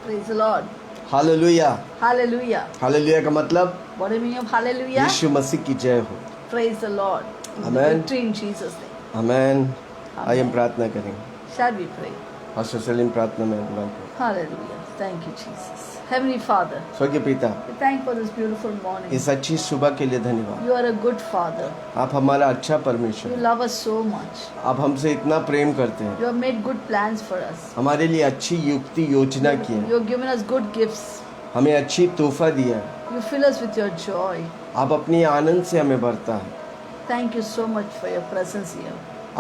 Praise the Lord. Hallelujah. Hallelujah. Hallelujah का मतलब What do you mean of hallelujah? यीशु मसीह की जय हो। Praise the Lord. Amen. Victory in Jesus' name. आमेन। आइए हम Amen. प्रार्थना करेंगे। Shall we pray? Pastor Salim प्रार्थना में बुलाएं। Hallelujah. Thank you, Jesus. Heavenly Father, स्वर्गीय पिता, we thank for this beautiful morning. इस अच्छी सुबह के लिए धन्यवाद। You are a good Father. आप हमारा अच्छा You परमेश्वर, love us so much. आप हमसे इतना प्रेम करते हैं, You have made good plans for us. हमारे लिए अच्छी युक्ति योजना की है, You have given us good gifts. हमें अच्छी तोहफा दिया है। You fill us with your joy. आप अपनी आनंद से हमें भरता है। Thank you so much for your presence here.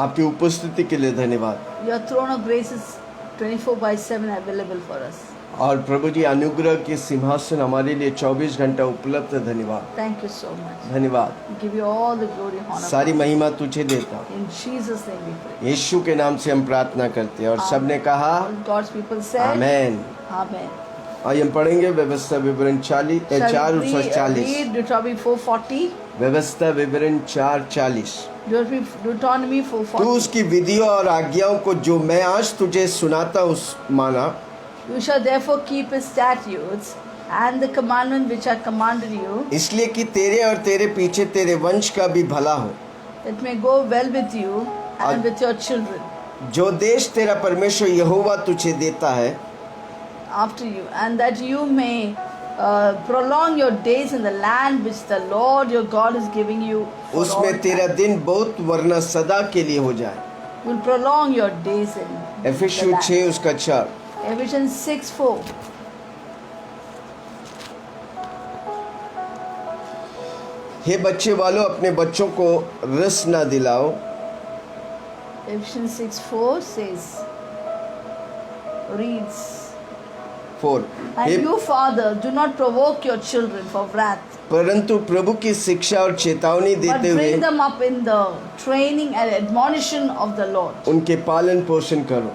आपकी उपस्थिति के लिए धन्यवाद। Your throne of grace is 24/7 available for us. और प्रभु जी अनुग्रह के सिंहासन हमारे लिए 24 घंटा उपलब्ध है। धन्यवाद, Thank you so much. धन्यवाद। We give you all the glory, honor. सारी महिमा तुझे देता हूँ। In Jesus' name we pray. यीशु के नाम से हम प्रार्थना करते हैं और सबने कहा All God's people said, आमेन। Amen. आइए हम पढ़ेंगे व्यवस्था विवरण 4 Shall और we 40। read Deuteronomy 4:40? व्यवस्था विवरण 4:40। Deuteronomy तू 4:40. उसकी विधियों और आज्ञाओं को जो मैं आज तुझे सुनाता हूँ माना, You shall therefore keep his statutes and the commandment which I commanded you, इसलिए कि तेरे और तेरे पीछे तेरे वंश का भी भला हो, that may go well with you and with your children जो देश तेरा परमेश्वर यहोवा तुझे देता है, after you, and that you may prolong your days in the land which the Lord your God is giving you for all उसमें तेरा time. दिन बहुत वरना सदा के लिए हो जाए। You will prolong your days in the एफिसियों land. 6 उसका 4। Ephesians 6:4. हे बच्चे वालों, अपने बच्चों को रस ना दिलाओ, Ephesians 6:4 says, reads, 4 and hey you father do not provoke your children for wrath, परंतु प्रभु की शिक्षा और चेतावनी but देते हुए bring them up in the training and admonition of the Lord. उनके पालन पोषण करो।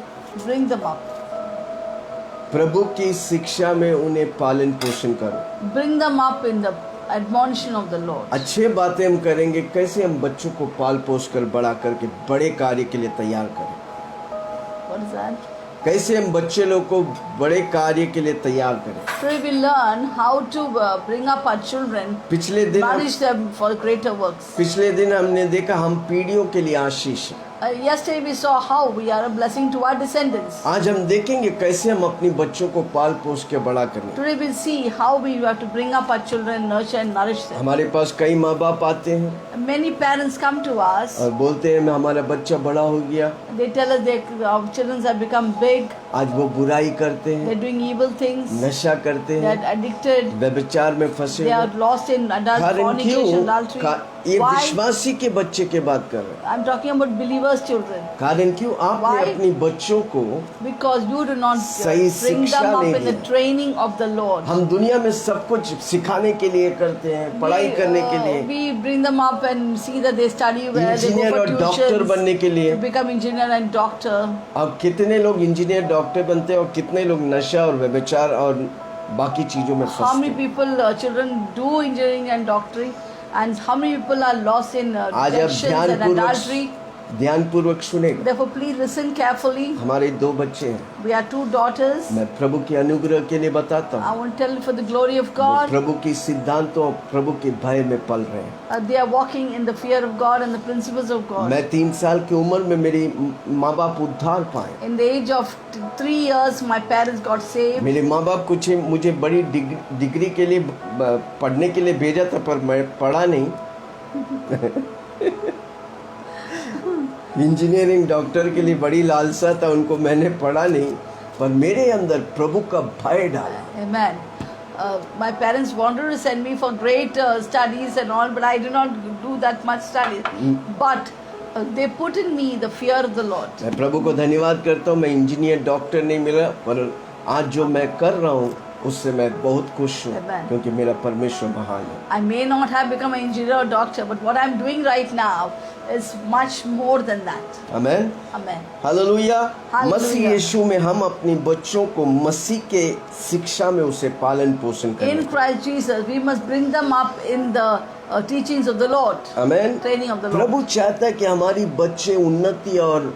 Bring them up. प्रभु की शिक्षा में उन्हें पालन पोषण करो। Bring them up in the admonition of the Lord. अच्छे बातें हम करेंगे, कैसे हम बच्चों को पाल पोष कर बड़ा करके बड़े कार्य के लिए तैयार करें, What is that? कैसे हम बच्चे लोग को बड़े कार्य के लिए तैयार करें। So we learn how to bring up our children, पिछले दिन nourish them for greater works. पिछले दिन हमने देखा हम पीढ़ियों के लिए आशीष हैं। Yesterday we saw how we are a blessing to our descendants. आज हम देखेंगे कैसे हम अपनी बच्चों को पाल पोष के बड़ा करें। Today we'll see how we have to bring up our children, nurture and nourish them. हमारे पास कई माँ बाप आते हैं Many parents come to us. और बोलते हैं हमारा बच्चा बड़ा हो गया, They tell us our children have become big. आज वो बुराई करते हैं, They're doing evil things. नशा करते They हैं, are addicted. व्यभिचार में फंसे They हैं। are lost in adult कारण fornication, क्यों? adultery. ये Why? विश्वासी के बच्चे के बात कर रहे हैं। I'm talking about believers' children. कारण क्यों? आपने Why? अपनी बच्चों को Because you do not सही bring शिक्षा them up नहीं in the दिया। training of the Lord. हम दुनिया में सब कुछ सिखाने के लिए करते हैं, पढ़ाई करने के लिए, We bring them up and see that they study well, they go engineer for और डॉक्टर बनने tuitions, के लिए। to become engineer and doctor. अब कितने लोग इंजीनियर डॉक्टर बनते हैं और कितने लोग नशा और व्यभिचार और बाकी चीजों में How फंसते many हैं। people, children do engineering and doctoring, and how many people are lost in आज आप addictions and adultery. ध्यानपूर्वक सुनेगा। Therefore, please listen carefully. हमारे 2 बच्चे हैं, We are 2 daughters. मैं प्रभु के अनुग्रह के लिए बताता I हूँ, want to tell you for the glory of वो God. प्रभु की सिद्धांतों और प्रभु के भय में पल रहे हैं। They are walking in the fear of God and the principles of God. मैं 3 साल की उम्र में मेरी माँ बाप उद्धार पाए। In the age of 3 years, my parents got saved. मेरे माँ बाप कुछ मुझे बड़ी डिग्री के लिए पढ़ने के लिए भेजा था, पर मैं पढ़ा नहीं। इंजीनियरिंग डॉक्टर के लिए बड़ी लालसा था, उनको मैंने पढ़ा नहीं, पर मेरे अंदर प्रभु का भय डाला। Amen. My parents wanted to send me for great studies and all, but I did not do that much studies. But they put in me the fear of the Lord. मैं प्रभु को धन्यवाद करता हूँ, मैं इंजीनियर डॉक्टर नहीं मिला, पर आज जो मैं कर रहा हूँ उससे मैं बहुत खुश हूँ, Amen. क्योंकि मेरा परमेश्वर महान है। I may not have become an engineer or doctor, but what I'm doing right now is much more than that. Amen, Amen. Hallelujah. Hallelujah. मसीह यीशु में हम अपनी बच्चों को मसीह के शिक्षा में उसे पालन पोषण करें। In Christ Jesus, we must bring them up in the teachings of the Lord, amen. training of the Lord. प्रभु चाहता है कि हमारी बच्चे उन्नति और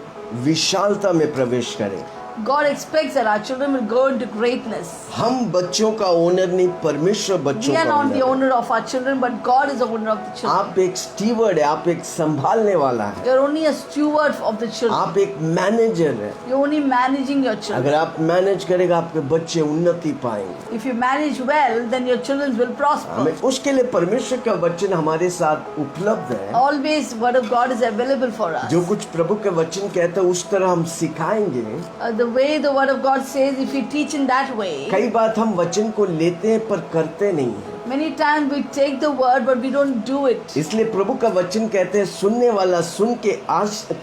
विशालता में प्रवेश करें। God expects that our children will grow into greatness. हम बच्चों का ओनर नहीं, परमेश्वर बच्चों We are का not the ओनर है। owner of our children, but God is the owner of the children. आप एक स्टीवर्ड है, आप एक संभालने वाला है, You're only a steward of the children. आप एक मैनेजर है। You're only managing your children. अगर आप मैनेज करेगा आपके बच्चे उन्नति पाएंगे। If you manage well, then your children will prosper. हमें उसके लिए परमेश्वर का वचन हमारे साथ उपलब्ध है। Always word of God is available for us. जो कुछ प्रभु के वचन कहते हैं उस तरह हम सिखाएंगे। The way the word of God says, if we teach in that way, कई बार हम वचन को लेते हैं पर करते नहीं हैं। many times we take the word but we don't do it. इसलिए प्रभु का वचन कहते हैं सुनने वाला सुन के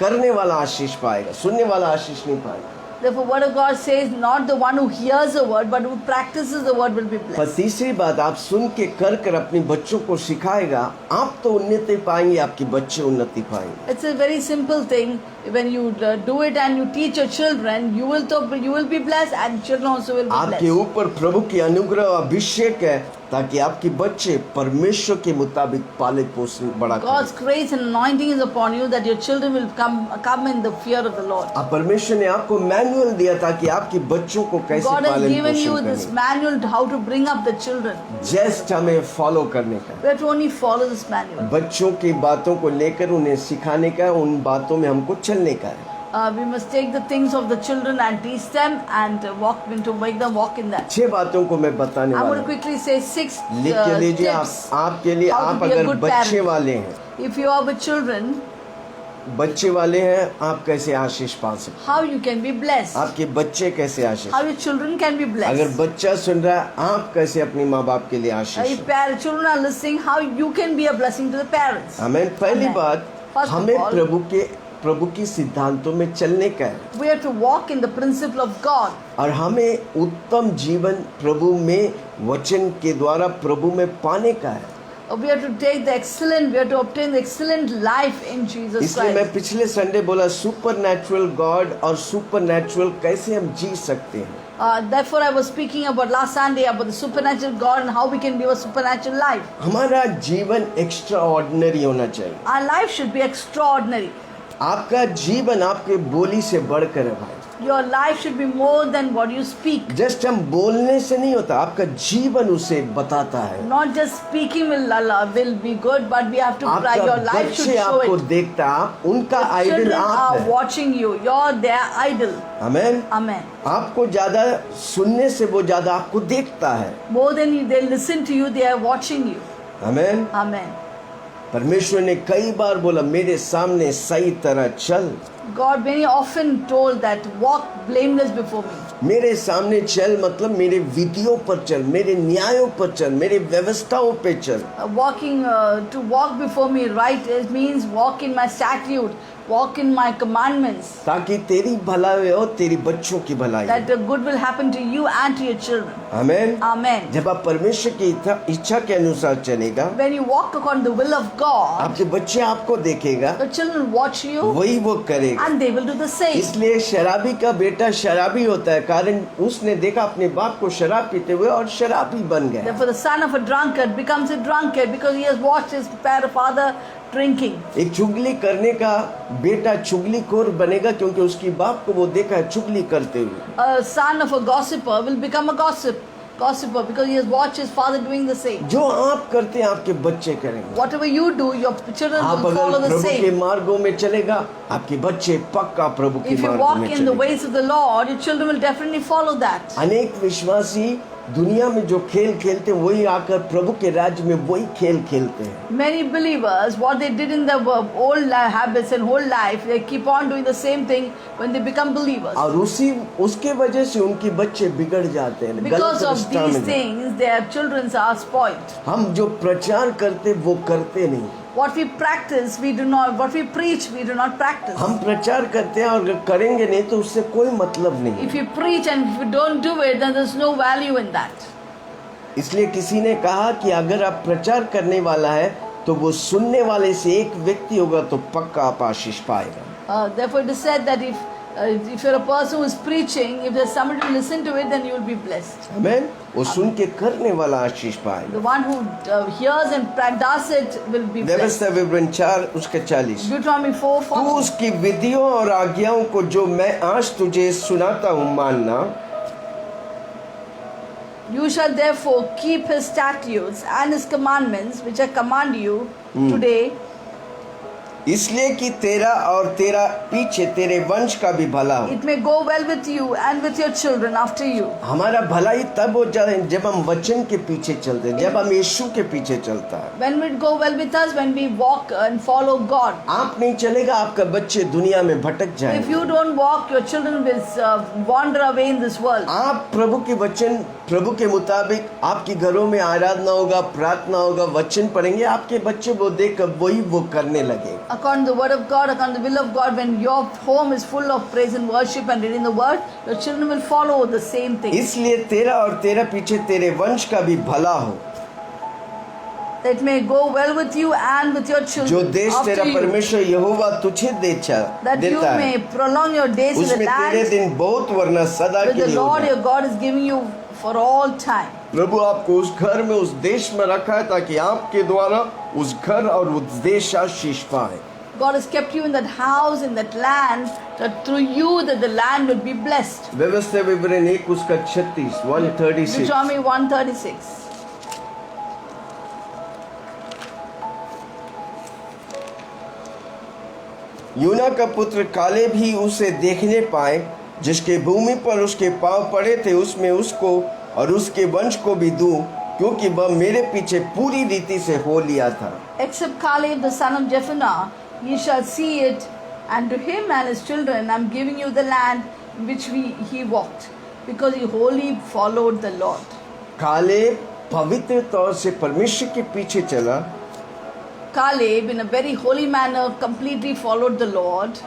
करने वाला आशीष पाएगा, सुनने वाला आशीष नहीं पाएगा। Therefore, word of God says, not the one who hears the word, but who practices the word will be पर blessed. तीसरी बात, आप सुन के कर अपने बच्चों को सिखाएगा, आप तो उन्नति पाएंगे, आपके बच्चे उन्नति पाएंगे। It's a very simple thing. When you do it and you teach your children, you will be blessed, and children also will be आपके blessed. ऊपर प्रभु की अनुग्रह और अभिषेक है ताकि आपके बच्चे परमेश्वर के मुताबिक पाले पोषण बड़ा God's करें। grace and anointing is upon you, that your children will come in the fear of the Lord. अब परमेश्वर ने आपको मैनुअल दिया ताकि आपके बच्चों को कैसे God has पालन given you पोषण this करें। manual to how to bring up the children. Just हमें फॉलो करने का, We have to only follow this manual. बच्चों की बातों को लेकर उन्हें सिखाने का, उन बातों में हमको चलने का है। We must take the things of the children and teach them and make them walk in that. 6 बातों को मैं बताने I'm वाला going to हूँ। quickly say 6 लिख के लीजिए आप, tips. आपके लिए। how to आप be a अगर good बच्चे parent. वाले हैं, If you are with children, बच्चे वाले हैं, आप कैसे आशीष पा सकते how you can be blessed. हैं? आपके बच्चे कैसे आशीष? How your children can be blessed. अगर बच्चा सुन रहा है, आप कैसे अपने माँ बाप के लिए आशीष If हो? children are listening, how you can be a blessing to the parents. हमें पहली Amen. बात, First of हमें all, प्रभु की सिद्धांतों में चलने का है we have to walk in the principle of God. और हमें उत्तम जीवन प्रभु में वचन के द्वारा प्रभु में पाने का है। We have to take the excellent, we have to obtain the excellent life in Jesus इसलिए मैं Christ. पिछले संडे बोला सुपर नेचुरल गॉड और सुपर नेचुरल कैसे हम जी सकते हैं। Therefore, I was speaking about last Sunday about the supernatural God and how we can live a supernatural life. हमारा जीवन एक्स्ट्रा ऑर्डिनरी होना चाहिए। Our life should be extraordinary. आपका जीवन आपके बोली से बढ़कर है भाई। Your life should be more than what you speak. Just हम बोलने से नहीं होता, आपका जीवन उसे बताता है। Not just speaking will be good, but we have to try. आपका Your life should बच्चे show आपको it. देखता, आप उनका The आइडल children आप are है। watching you. You're their idol. Amen. Amen. आपको ज्यादा सुनने से वो ज्यादा आपको देखता है। More than they listen to you, they are watching you. Amen. Amen. परमेश्वर ने कई बार बोला मेरे सामने सही तरह चल। God very often told that walk blameless before me. मेरे सामने चल मतलब मेरे विधियों पर चल, मेरे न्यायों पर चल, मेरे व्यवस्थाओं पे चल। To walk before me right, it means walk in my statute, walk in my commandments, ताकि तेरी भलाई हो, तेरी बच्चों की भलाई that हो। the good will happen to you and to your children. Amen. Amen. जब आप परमेश्वर की इच्छा के अनुसार चलेगा, When you walk according to the will of God, आपके बच्चे आपको देखेगा, the children watch you वही वो करेगा। and they will do the same. इसलिए शराबी का बेटा शराबी होता है, कारण उसने देखा अपने बाप को शराब पीते हुए और शराबी बन गया। Therefore, the son of a drunkard becomes a drunkard because he has watched his father drinking. एक चुगली करने का बेटा चुगलीखोर बनेगा क्योंकि उसकी बाप को वो देखा है चुगली करते हुए। A son of a gossiper will become a gossiper because he has watched his father doing the same. जो आप करते हैं आपके बच्चे करेंगे। Whatever you do, your children आप will follow अगर the प्रभु के same. मार्गों में चलेगा, आपके बच्चे पक्का प्रभु के If you मार्गों walk में in the चलेंगे। ways of the Lord, your children will definitely follow that. अनेक विश्वासी दुनिया में जो खेल खेलते हैं वही आकर प्रभु के राज्य में वही खेल खेलते हैं। Many believers, what they did in their old habits and whole life, they keep on doing the same thing when they become believers. और उसके वजह से उनके बच्चे बिगड़ जाते हैं, Because गलत of रास्ता these में। things, their children are spoiled. हम जो प्रचार करते वो करते नहीं। What we practice, we do not. What we preach, we do not practice. हम प्रचार करते हैं और करेंगे नहीं तो उससे कोई मतलब नहीं। If you preach and if you don't do it, then there's no value in that. इसलिए किसी ने कहा कि अगर आप प्रचार करने वाला है तो वो सुनने वाले से एक व्यक्ति होगा तो पक्का आप आशीष पाएगा। Therefore, it is said that if If you're a person who is preaching, if there's somebody to listen to it, then you will be blessed. आमेन। वो सुन के करने वाला आशीष पाएगा। The one who hears and does it will be blessed. व्यवस्था विवरण 4:40। Deuteronomy 4:40. तू उसकी विधियों और आज्ञाओं को जो मैं आज तुझे सुनाता हूँ मानना। You shall therefore keep his statutes and his commandments, which I command you today, इसलिए कि तेरा और तेरा पीछे तेरे वंश का भी भला हो। it may go well with you and with your children after you. हमारा भलाई तब हो जाए जब हम वचन के पीछे चलते हैं, जब हम यीशु के पीछे चलता है। When will it go well with us? When we walk and follow God. आप नहीं चलेगा, आपका बच्चे दुनिया में भटक If जाएंगे। you don't walk, your children will wander away in this world. आप प्रभु के वचन, प्रभु के मुताबिक आपके घरों में आराधना होगा, प्रार्थना होगा, वचन पढ़ेंगे, आपके बच्चे वो देख कर वही वो करने लगे। According to the word of God, according to the will of God, when your home is full of praise and worship and reading the word, your children will follow the same thing. इसलिए तेरा और तेरा पीछे तेरे वंश का भी भला हो। That may go well with you and with your children जो देश after तेरा you. परमेश्वर यहोवा तुझे That you देता may है, prolong your days in the उसमें तेरे land दिन बहुत वरना सदा which के the लिए Lord होगा। your God is giving you for all time. प्रभु आपको उस घर में, उस देश में रखा है ताकि आपके द्वारा उस घर और उस देश आशीष पाए। God has kept you in that house, in that land, that through you that the land will be blessed. व्यवस्था विवरण 1:36 136। Deuteronomy 1:36. यूना का पुत्र काले भी उसे देखने पाए, जिसके भूमि पर उसके पांव पड़े थे, उसमें उसको और उसके वंश को भी दूं, क्योंकि वह मेरे पीछे पूरी रीति से हो लिया था। Except Caleb the son of Jephunneh, ye shall see it, and to him and his children I am giving you the land which he walked, because he wholly followed the Lord. काले पवित्र तौर से परमेश्वर के पीछे चला। Caleb, in a very holy manner, completely followed the Lord.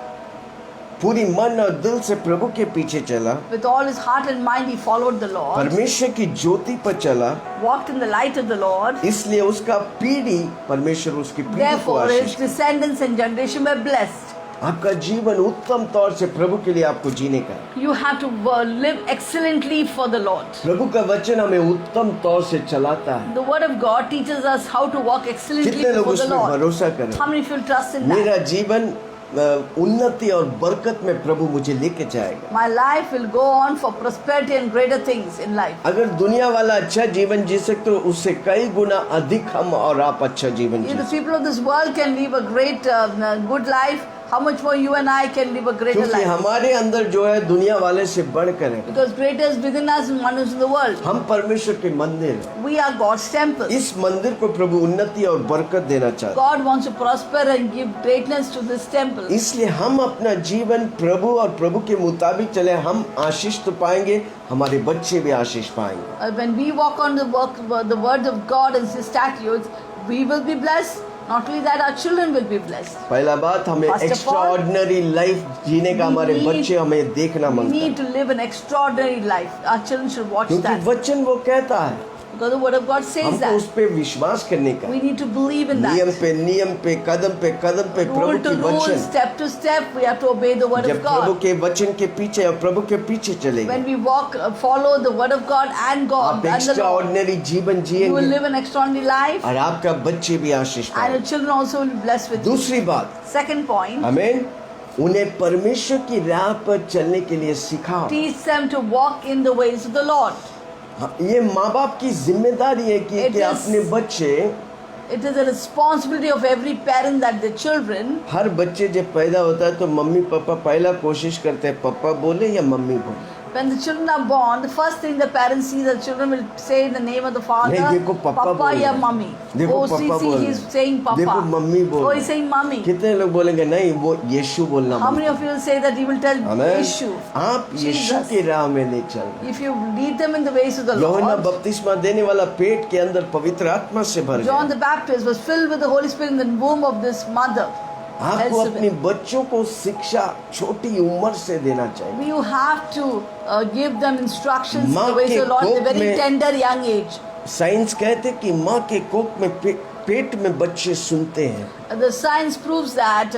पूरी मन और दिल से प्रभु के पीछे चला। With all his heart and mind, he followed the Lord. परमेश्वर की ज्योति पर चला, Walked in the light of the Lord. इसलिए उसका पीढ़ी, परमेश्वर उसकी पीढ़ी को Therefore, his Ashish. descendants and generation were blessed. आपका जीवन उत्तम तौर से प्रभु के लिए आपको जीने का है। You have to live excellently for the Lord. प्रभु का वचन हमें उत्तम तौर से चलाता है। The word of God teaches us how to walk excellently कितने लोग before the उसमें Lord. भरोसा करें? How many of you trust in that? मेरा जीवन उन्नति और बरकत में प्रभु मुझे लेके जाएगा। My life will go on for prosperity and greater things in life. अगर दुनिया वाला अच्छा जीवन जी सकते तो उससे कई गुना अधिक हम और आप अच्छा जीवन जी If the सकते। people of this world can live a great, good life, how much more you and I can live a greater क्योंकि life? हमारे अंदर जो है दुनिया वाले से बढ़कर है। Because greater is within us and one is in the world. हम परमेश्वर के मंदिर हैं। We are God's temple. इस मंदिर को प्रभु उन्नति और बरकत देना चाहते हैं। God wants to prosper and give greatness to this temple. इसलिए हम अपना जीवन प्रभु और प्रभु के मुताबिक चले, हम आशीष तो पाएंगे, हमारे बच्चे भी आशीष पाएंगे। When we walk on the word of God and His statutes, we will be blessed. Not only that, our children will be blessed. पहला बात, हमें First of all, extraordinary life जीने का हमारे बच्चे हमें देखना We मांगते need हैं। to live an extraordinary life. Our children should watch क्योंकि that. वचन वो कहता है, Because the word of God says हमको उस that. पे विश्वास करने का, We need to believe in नियम that. पे कदम पे प्रभु Rule की to rule, वचन। step to step, we have to obey the word जब of प्रभु God. के वचन के पीछे और प्रभु के पीछे चलेंगे, When we walk, follow the word of God and God आप and the Lord, एक्स्ट्राऑर्डिनरी जीवन you will जिएंगे live an extraordinary life, और आपका बच्चे भी आशीष and your पाएंगे। children also will be blessed with you. दूसरी बात, Second point, आमीन, उन्हें परमेश्वर की राह पर चलने के लिए सिखाओ। teach them to walk in the ways of the Lord. हाँ, ये माँ बाप की जिम्मेदारी है कि It is- अपने बच्चे, It is a responsibility of every parent that the children, हर बच्चे जब पैदा होता है तो मम्मी पापा पहला कोशिश करते हैं पापा बोले या मम्मी बोले। when the children are born, the first thing the parents see, the children will say the name of the father, नहीं, देखो पापा Papa बोल या रहे हैं। mummy. देखो Oh, पापा see, बोल रहे he's हैं। saying Papa. देखो मम्मी बोल Oh, रहे he's हैं। saying mummy. कितने लोग बोलेंगे नहीं वो यीशु बोलना How many मत of you will say that he will tell आमीन। Yeshu? आप यीशु Jesus. की राह में ले चल। If you lead them in the ways of the यूहन्ना Lord. बपतिस्मा देने वाला पेट के अंदर पवित्र आत्मा से भर John गया। the Baptist was filled with the Holy Spirit in the womb of this mother. आपको अपने Elizabeth. बच्चों को शिक्षा छोटी उम्र से देना चाहिए। You have to give them instructions in माँ the ways के of the Lord at a कोख very में- tender young age. साइंस कहते कि माँ के कोख में पेट में बच्चे सुनते हैं। The science proves that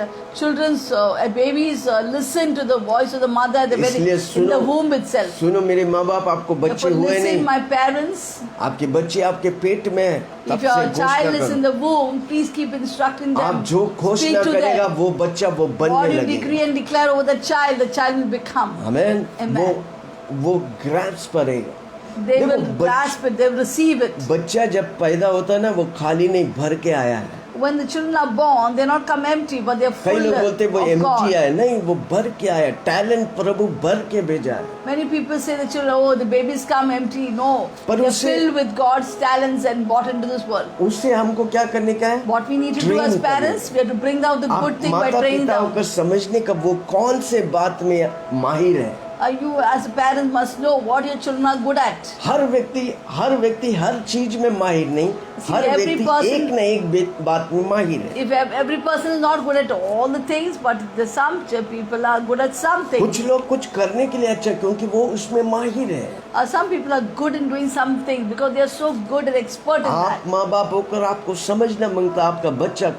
babies listen to the voice of the mother at the इसलिए in the womb itself. सुनो मेरे माँ बाप, आपको बच्चे Therefore, हुए listen, नहीं, my parents. आपके बच्चे आपके पेट में है, तब If से your घोषणा child is in करो। the womb, please keep instructing them. आप जो घोषणा Speak to करेगा them. वो बच्चा वो What बनने you लगेगा। decree and declare over the child will become. Amen. Amen. वो ग्रास्प करेगा। They देखो, will grasp it, they will receive it. बच्चा जब पैदा होता है ना, वो खाली नहीं भर के आया है। When the children are born, they not come empty, but they are कई full लोग बोलते हैं वो of एम्प्टी God. आया, नहीं, वो भर के आया। टैलेंट प्रभु भर के भेजा है। Many people say the children, oh, the babies come empty. No, पर they are उससे- filled with God's talents and brought into this world. उससे हमको क्या करने का है? What we need to do Train as करने parents, का। we have to bring out the आप good thing by माता training पिता them. होकर समझने का वो कौन से बात में माहिर है। You as a parent must know what your children are good at. हर व्यक्ति हर चीज में माहिर नहीं, See, हर every व्यक्ति person- एक न एक बात में माहिर है। If every person is not good at all the things, but some people are good at some things. कुछ लोग कुछ करने के लिए अच्छा, क्योंकि वो उसमें माहिर है। Some people are good in doing some things because they are so good and expert in that. आप माँ बाप होकर आपको समझना मांगता आपका बच्चा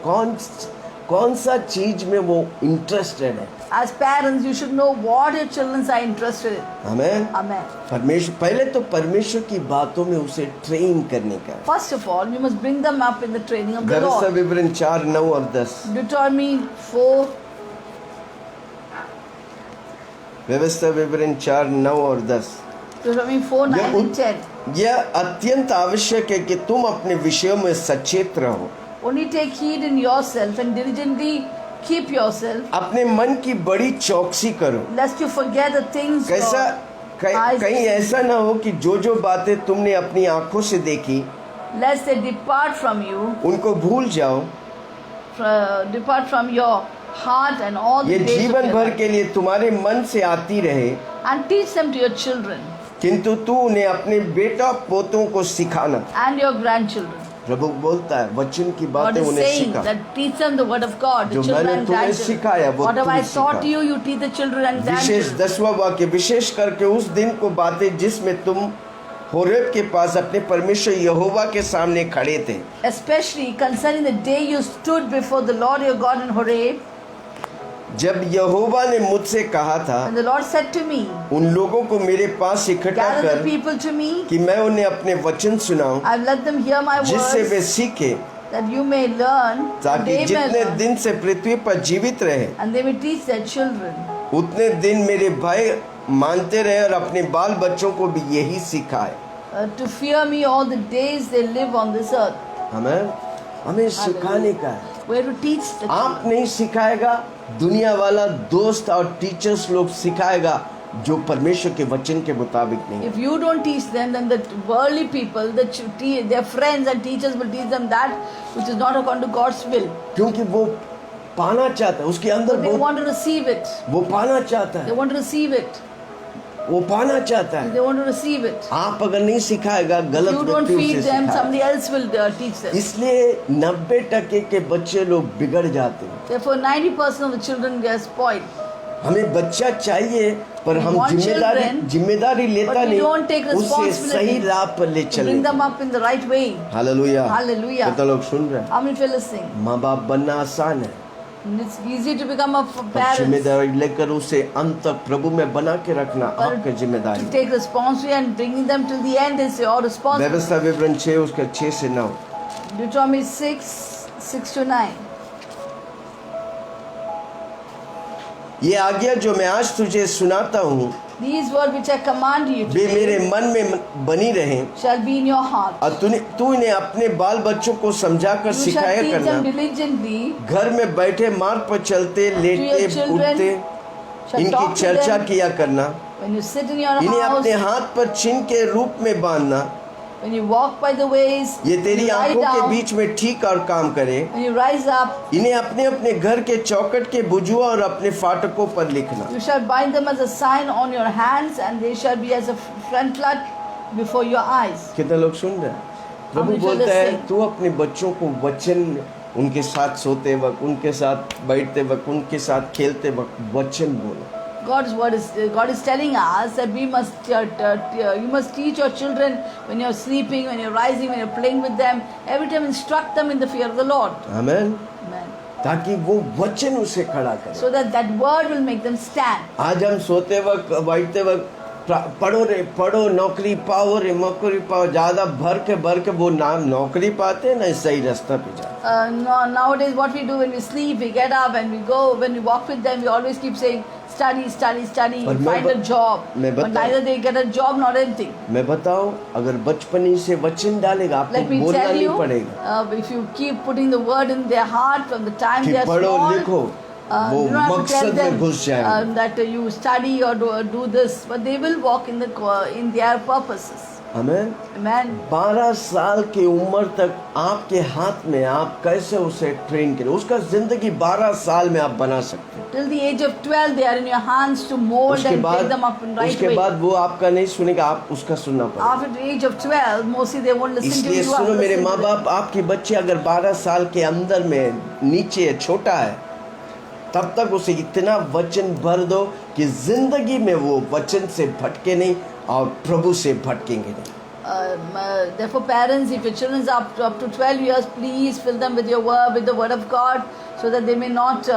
कौन सा चीज में वो इंटरेस्टेड है। As parents, you should know what your children are interested in. Amen. Amen. परमेश्वर पहले तो परमेश्वर की बातों में उसे ट्रेन करने का है। First of all, you must bring them up in the training of the व्यवस्था Lord. विवरण 4, 9 और 10। Deuteronomy 4, व्यवस्था विवरण 4, 9 और 10। Deuteronomy 4, 9 and 10. यह अत्यंत आवश्यक है कि तुम अपने विषयों में सचेत रहो, Only take heed in yourself and diligently keep yourself, अपने मन की बड़ी चौकसी करो। lest you forget the things कैसा eyes कहीं see. ऐसा ना हो कि जो बातें तुमने अपनी आंखों से देखी lest they depart from you, उनको भूल जाओ। depart from your heart and all the ये days of जीवन your भर life. के लिए तुम्हारे मन से आती रहे, And teach them to your children किंतु तू उन्हें अपने बेटा पोतों को सिखाना। and your grandchildren. प्रभु बोलता है वचन की God बातें is उन्हें saying सिखा। that teach them the word of God, the जो children मैंने and तुम्हें grandchildren. सिखाया, वो Whatever तुम I taught सिखा। you, you teach the children and wishes grandchildren. 10वां वाक्य, विशेष करके उस दिन को बातें जिसमें तुम होरेब के पास अपने परमेश्वर यहोवा के सामने खड़े थे। Especially concerning the day you stood before the Lord your God in Horeb, जब यहोवा ने मुझसे कहा था and the Lord said to me, उन लोगों को मेरे पास इकट्ठा gather the कर people to me, कि मैं उन्हें अपने वचन सुनाऊं, I've let them hear my जिससे वे words, सीखे, that you may learn, ताकि they may जितने learn, दिन से पृथ्वी पर जीवित रहे and they may teach their children. उतने दिन मेरे भाई मानते रहे और अपने बाल बच्चों को भी यही सिखाए। To fear me all the days they live on this earth. हमें सिखाने का है। Where to teach the आप children. नहीं सिखाएगा, दुनिया वाला दोस्त और टीचर्स लोग सिखाएगा जो परमेश्वर के वचन के मुताबिक नहीं। If you don't teach them, then the worldly people, their friends and teachers will teach them that which is not according to God's will. क्योंकि वो पाना चाहता है, उसके अंदर They वो want to receive it. पाना चाहता They है, want to receive it. वो पाना चाहता है। They want to receive it. आप अगर नहीं सिखाएगा, गलत You don't व्यक्ति feed उसे them, सिखाएगा। somebody else will teach them. इसलिए 90% के बच्चे लोग बिगड़ जाते हैं। Therefore, 90% of the children get spoiled. हमें बच्चा चाहिए, पर We हम want children, जिम्मेदारी लेता but we नहीं, don't take उसे सही responsibility राह पर ले To चले। bring them up in the right way. Hallelujah, Hallelujah. कितना लोग सुन रहे हैं? How many of you are listening? माँ बाप बनना आसान है, And it's easy to become a पर parent. जिम्मेदारी लेकर उसे अंत तक प्रभु में बना के रखना आपकी To जिम्मेदारी। take responsibility and bringing them till the end is your responsibility. व्यवस्था विवरण 6 उसका 6 से 9। Deuteronomy 6, 6 to 9. ये आज्ञा जो मैं आज तुझे सुनाता हूँ These words which I command you वे मेरे today मन में बनी रहें, shall be in your heart. और तू इन्हें अपने बाल बच्चों को समझाकर You shall सिखाया teach करना। them diligently. घर में बैठे मार्ग पर चलते To लेटते your children उठते shall इनकी talk to चर्चा them किया करना। when you sit in your इन्हें house, अपने हाथ पर चिन्ह के रूप में बांधना, when you walk by the ways, ये when तेरी you lie आंखों के down, बीच में ठीक और काम करे। when you rise up. इन्हें अपने अपने घर के चौखट के बुजुआ और अपने फाटकों पर लिखना। You shall bind them as a sign on your hands, and they shall be as a frontlet before your eyes. कितने लोग सुन रहे हैं? प्रभु हम बोलता है लिstening. तू अपने बच्चों को वचन, उनके साथ सोते वक्त, उनके साथ बैठते वक्त, उनके साथ खेलते वक्त वचन बोल। God is telling us that we must you must teach your children when you're sleeping, when you're rising, when you're playing with them. Every time instruct them in the fear of the Lord. Amen, Amen. ताकि वो वचन उसे खड़ा करे। So that word will make them stand. आज हम सोते वक्त बैठते वक्त पढ़ो नौकरी पाओ रे नौकरी पाओ, ज्यादा भर के वो नाम नौकरी पाते ना सही रास्ता पे जाते। Nowadays what we do when we sleep, we get up and we go, when we walk with them, we always keep saying study, find a job. But neither they get a job nor anything. मैं बताऊं, अगर बचपन ही से वचन डालेगा आपको Let me बोलना tell नहीं you, पड़ेगा। if you keep putting the word in their heart from the time कि they are पढ़ो small, लिखो, वो you don't have to tell मकसद में them घुस जाएंगे। that you study or do this, but they will walk in their purposes. Amen. Amen. 12 साल की उम्र तक आपके हाथ में, आप कैसे उसे ट्रेन करें, उसका जिंदगी 12 साल में आप बना सकते हैं। Till the age of 12, they are in your hands to mold and take them up in right उसके way. बाद वो आपका नहीं सुनेगा, आप उसका सुनना पड़ेगा। After the age of 12, mostly they won't listen to इसलिए you. You have सुनो to मेरे listen माँ to them. बाप, आपके बच्चे अगर 12 साल के अंदर में नीचे छोटा है, तब तक उसे इतना वचन भर दो कि जिंदगी में वो वचन से भटके नहीं और प्रभु से भटकेंगे नहीं। Therefore, parents, if your children are up to 12 years, please fill them with your word, with the word of God, so that they may not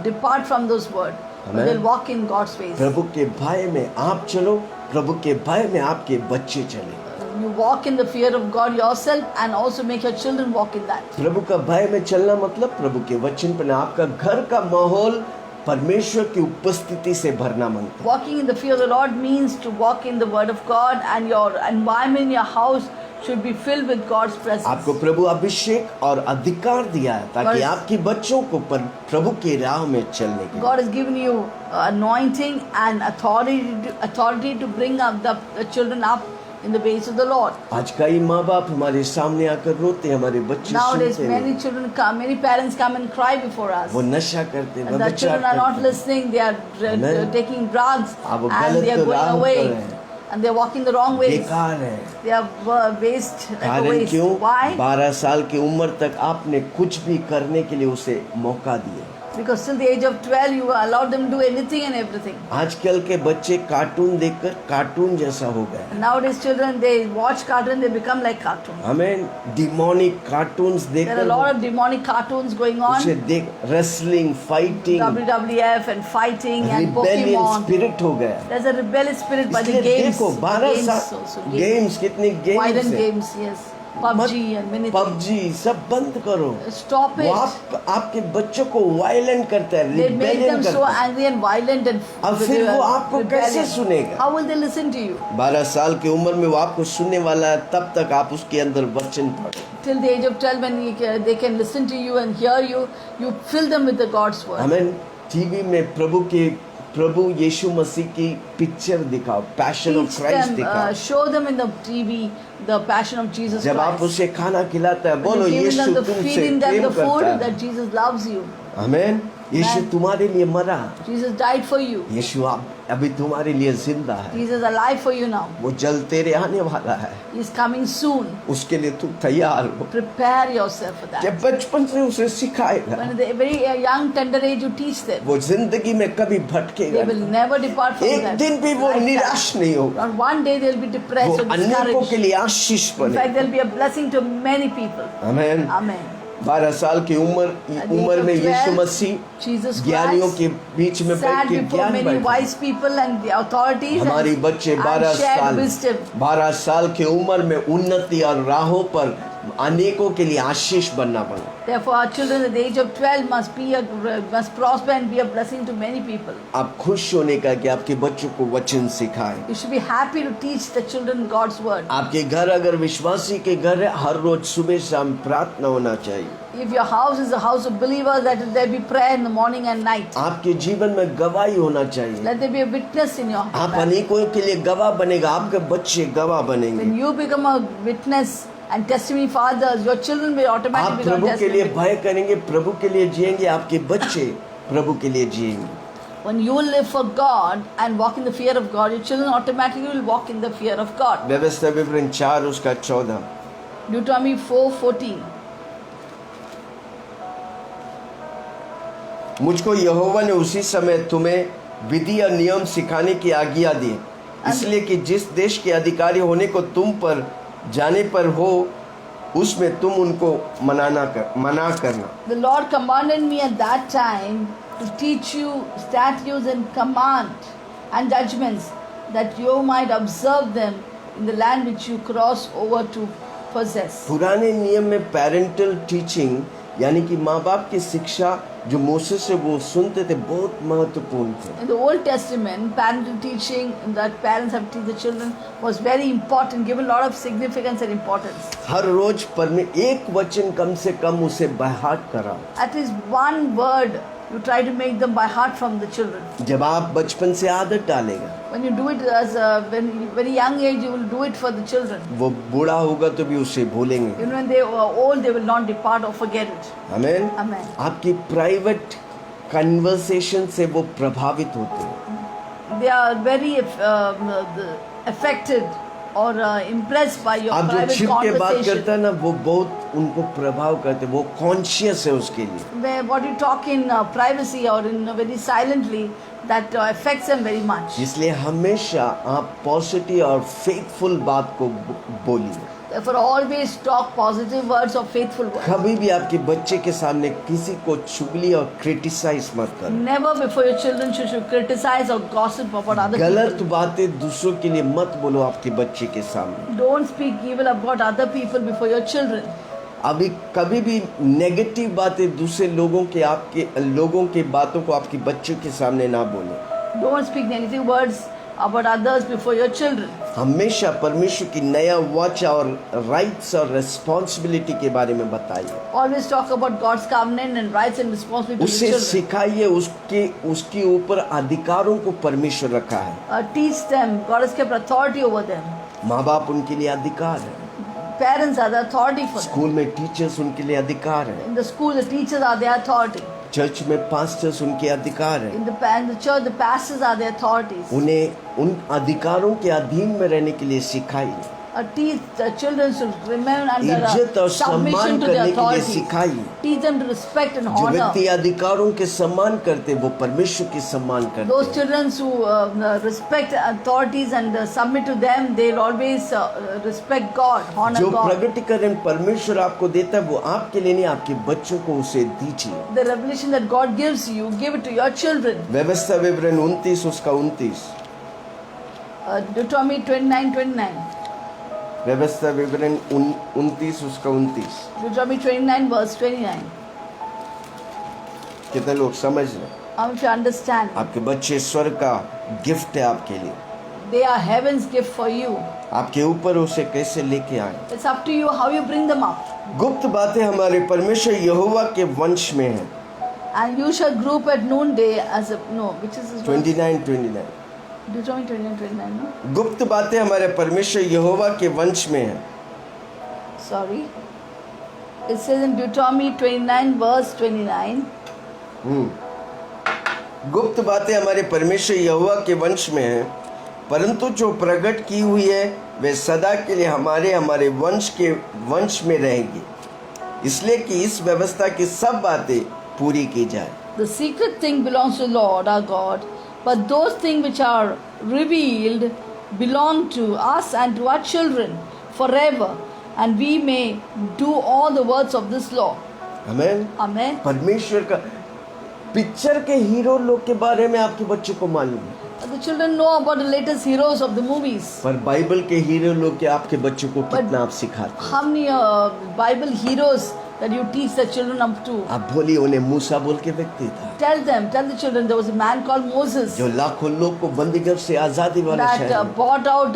depart from those words. But they'll walk in God's ways. प्रभु के भय में आप चलो, प्रभु के भय में आपके बच्चे चले। You walk in the fear of God yourself and also make your children walk in that. प्रभु का भय में चलना मतलब प्रभु के वचन पर आपका घर का माहौल परमेश्वर की उपस्थिति से भरना मांगता है। Walking in the fear of the Lord means to walk in the word of God, and your environment in your house should be filled with God's presence. आपको प्रभु अभिषेक और अधिकार दिया है ताकि आपके बच्चों को प्रभु के राह में चलने के। God has given you anointing and authority to bring up the children up in the ways of the Lord. आज कई माँ बाप हमारे सामने आकर रोते हैं, हमारे बच्चे Nowadays, सुनते many नहीं। children come, many parents come and cry before us. वो नशा करते हैं, And the children are not listening. They are Amen. taking drugs आप वो and they are गलत going राह away, पर हैं। and they are walking the wrong ways. बेकार है। They are waste. Like a कारण waste. क्यों? Why? 12 साल की उम्र तक आपने कुछ भी करने के लिए उसे मौका दिया। Because till the age of 12, you allowed them to do anything and everything. आजकल के बच्चे कार्टून देखकर कार्टून जैसा हो गए। And nowadays, children, they watch cartoon, they become like cartoon. हमें demonic cartoons There are a lot देखकर of demonic cartoons going उसे on. देख wrestling, fighting, WWF and fighting and rebellion Pokemon. Spirit हो गया। There's a rebellious spirit by the इसलिए games. देखो 12 Games साल also, games, कितने गेम्स Violent हैं। games, yes. PUBG and many things. PUBG सब बंद करो। Stop वो it. आपके बच्चों को वायलेंट करता है, They make rebellion them so करता है। angry and violent and अब फिर वो आपको कैसे rebellion. सुनेगा? How will they listen to you? 12 साल की उम्र में वो आपको सुनने वाला है, तब तक आप उसके अंदर वचन पढ़ो। Till the age of 12, when they can listen to you and hear you, you fill them with the God's word. हमें टीवी में प्रभु यीशु मसीह की पिक्चर दिखाओ, passion of Teach Christ them, दिखाओ। show them in the TV the passion of Jesus जब आप Christ. उसे खाना खिलाता है, When बोलो you're giving यीशु them तुमसे feeding them Prem the food करता है। that Jesus loves you. Amen. Yeshu Amen. तुम्हारे लिए मरा, Jesus died for you. यीशु अभी तुम्हारे लिए जिंदा है। Jesus is alive for you now. वो जल्द तेरे आने वाला है, He is coming soon. उसके लिए तुम तैयार हो। Prepare yourself for that. जब बचपन से उसे सिखाएगा, When at the very young, tender age, you teach them. वो जिंदगी में कभी They भटकेगा will नहीं। never depart from एक that. दिन भी वो lifestyle. निराश नहीं होगा। Not one day they'll be वो depressed or अनेकों के discouraged. लिए आशीष In fact, बने। they'll be a blessing to many people. Amen. Amen. 12 साल की At the age उम्र of में 12, यीशु मसीह Jesus ज्ञानियों Christ के बीच में बैठ sat के before ज्ञान many बांटा। wise people and the authorities हमारी बच्चे and 12 shared wisdom. साल की उम्र में उन्नति और राहों पर अनेकों के लिए आशीष बनना पड़ा। Therefore, our children at the age of 12 must prosper and be a blessing to many people. आप खुश होने का कि आपके बच्चों को वचन सिखाएं। You should be happy to teach the children God's word. आपके घर अगर विश्वासी के घर है, हर रोज सुबह शाम प्रार्थना होना चाहिए। If your house is a house of believers, let there be prayer in the morning and night. आपके जीवन में गवाही होना चाहिए। Let there be a witness in your आप life. अनेकों के लिए गवाह बनेगा, आपके बच्चे गवाह बनेंगे। When you become a witness and testimony for others, your children will आप automatically become प्रभु के लिए testimony. भय करेंगे, प्रभु के लिए जिएंगे, आपके बच्चे प्रभु के लिए जिएंगे। When you live for God and walk in the fear of God, your children automatically will walk in the fear of God. व्यवस्था विवरण 4 उसका 14। Deuteronomy 4:14. मुझको यहोवा ने उसी समय तुम्हें विधि और नियम सिखाने की आज्ञा दी, इसलिए कि जिस देश के अधिकारी होने को तुम पर जाने पर हो उसमें तुम उनको मना करना। The Lord commanded me at that time to teach you statutes and command and judgments, that you might observe them in the land which you cross over to possess. पुराने नियम में पेरेंटल टीचिंग यानी कि माँ बाप की शिक्षा जो मूसेस से वो सुनते थे बहुत महत्वपूर्ण थे। In the Old Testament, parental teaching that parents have to teach the children was very important, given a lot of significance and importance. हर रोज एक वचन कम से कम उसे बाय हार्ट कराओ। At least one word you try to make them by heart from the children. जब आप बचपन से आदत डालेगा, When you do it as very young age, you will do it for the children. वो बूढ़ा होगा तो भी उसे भूलेंगे। Even when they are old, they will not depart or forget it. आमीन। Amen. आपकी प्राइवेट कन्वर्सेशन से वो प्रभावित होते हैं। They are very affected or impressed by your आप जो private छिप के बात conversation. करता है ना वो बहुत उनको प्रभाव करते, वो कॉन्शियस है उसके लिए। Where what you talk in privacy or in very silently, that affects them very much. इसलिए हमेशा आप पॉजिटिव और फेथफुल बात को बोलिए। Therefore, always talk positive words or faithful words. कभी भी आपके बच्चे के सामने किसी को चुगली और क्रिटिसाइज मत करो। Never before your children should you criticize or gossip about other गलत people. बातें दूसरों के लिए मत बोलो आपके बच्चे के सामने। Don't speak evil about other people before your children. अभी कभी भी नेगेटिव बातें दूसरे लोगों के बातों को आपके बच्चों के सामने ना बोलो। Don't speak negative words about others before your children. हमेशा परमेश्वर की नया वाचा और राइट्स और रिस्पॉन्सिबिलिटी के बारे में बताइए। Always talk about God's covenant and rights and responsibilities to the उसे children. सिखाइए उसके ऊपर अधिकारों को परमेश्वर रखा है। Teach them. God has kept authority over them. माँ बाप उनके लिए अधिकार है। Parents are the authority for them. School में टीचर्स उनके लिए अधिकार है। In the school, the teachers are their authority. Church में पास्टर्स उनके अधिकार है। In the church, the pastors are the authorities. उन्हें उन अधिकारों के अधीन में रहने के लिए सिखाइए। Teach the children to remain under इज्जत और submission सम्मान to the करने के लिए authorities. सिखाइए। Teach them to respect and जो honor. व्यक्ति अधिकारों के सम्मान करते वो परमेश्वर के सम्मान करते Those हैं। children who respect authorities and submit to them, they'll always respect God, honor जो God. प्रगटीकरण परमेश्वर आपको देता है वो आपके लिए नहीं, आपके बच्चों को उसे दीजिए। The revelation that God gives you, give it to your children. व्यवस्था विवरण 29 उसका 29। Deuteronomy 29:29. व्यवस्था विवरण 29 उसका 29। Deuteronomy 29 verse 29. कितने लोग समझ रहे हैं? How much you understand? आपके बच्चे स्वर्ग का गिफ्ट है आपके लिए। They are heaven's gift for you. आपके ऊपर उसे कैसे लेके आए। It's up to you how you bring them up. गुप्त बातें हमारे परमेश्वर यहोवा के वंश में हैं। And you shall group at noonday as a which is this verse? 29। Deuteronomy 29:29. No? गुप्त बातें हमारे परमेश्वर यहोवा के वंश में हैं। Sorry. It says in Deuteronomy 29 verse 29. गुप्त बातें हमारे परमेश्वर यहोवा के वंश में हैं, परंतु जो प्रकट की हुई है वे सदा के लिए हमारे वंश में रहेगी, इसलिए कि इस व्यवस्था की सब बातें पूरी की जाए। The secret thing belongs to the Lord our God, but those things which are revealed belong to us and to our children forever, and we may do all the words of this law. आमीन। Amen. परमेश्वर का picture के hero लोग के बारे में आपके बच्चे को मालूम है, The children know about the latest heroes of the movies. पर बाइबल के हीरो लोग के आपके बच्चों को कितना आप सिखाते हैं? How many Bible heroes that you teach the children up to? आप बोलिए उन्हें मूसा बोल के व्यक्ति था Tell the children there was a man called Moses जो लाखों लोग को बंदीगृह से आजादी वाला that शहर। brought out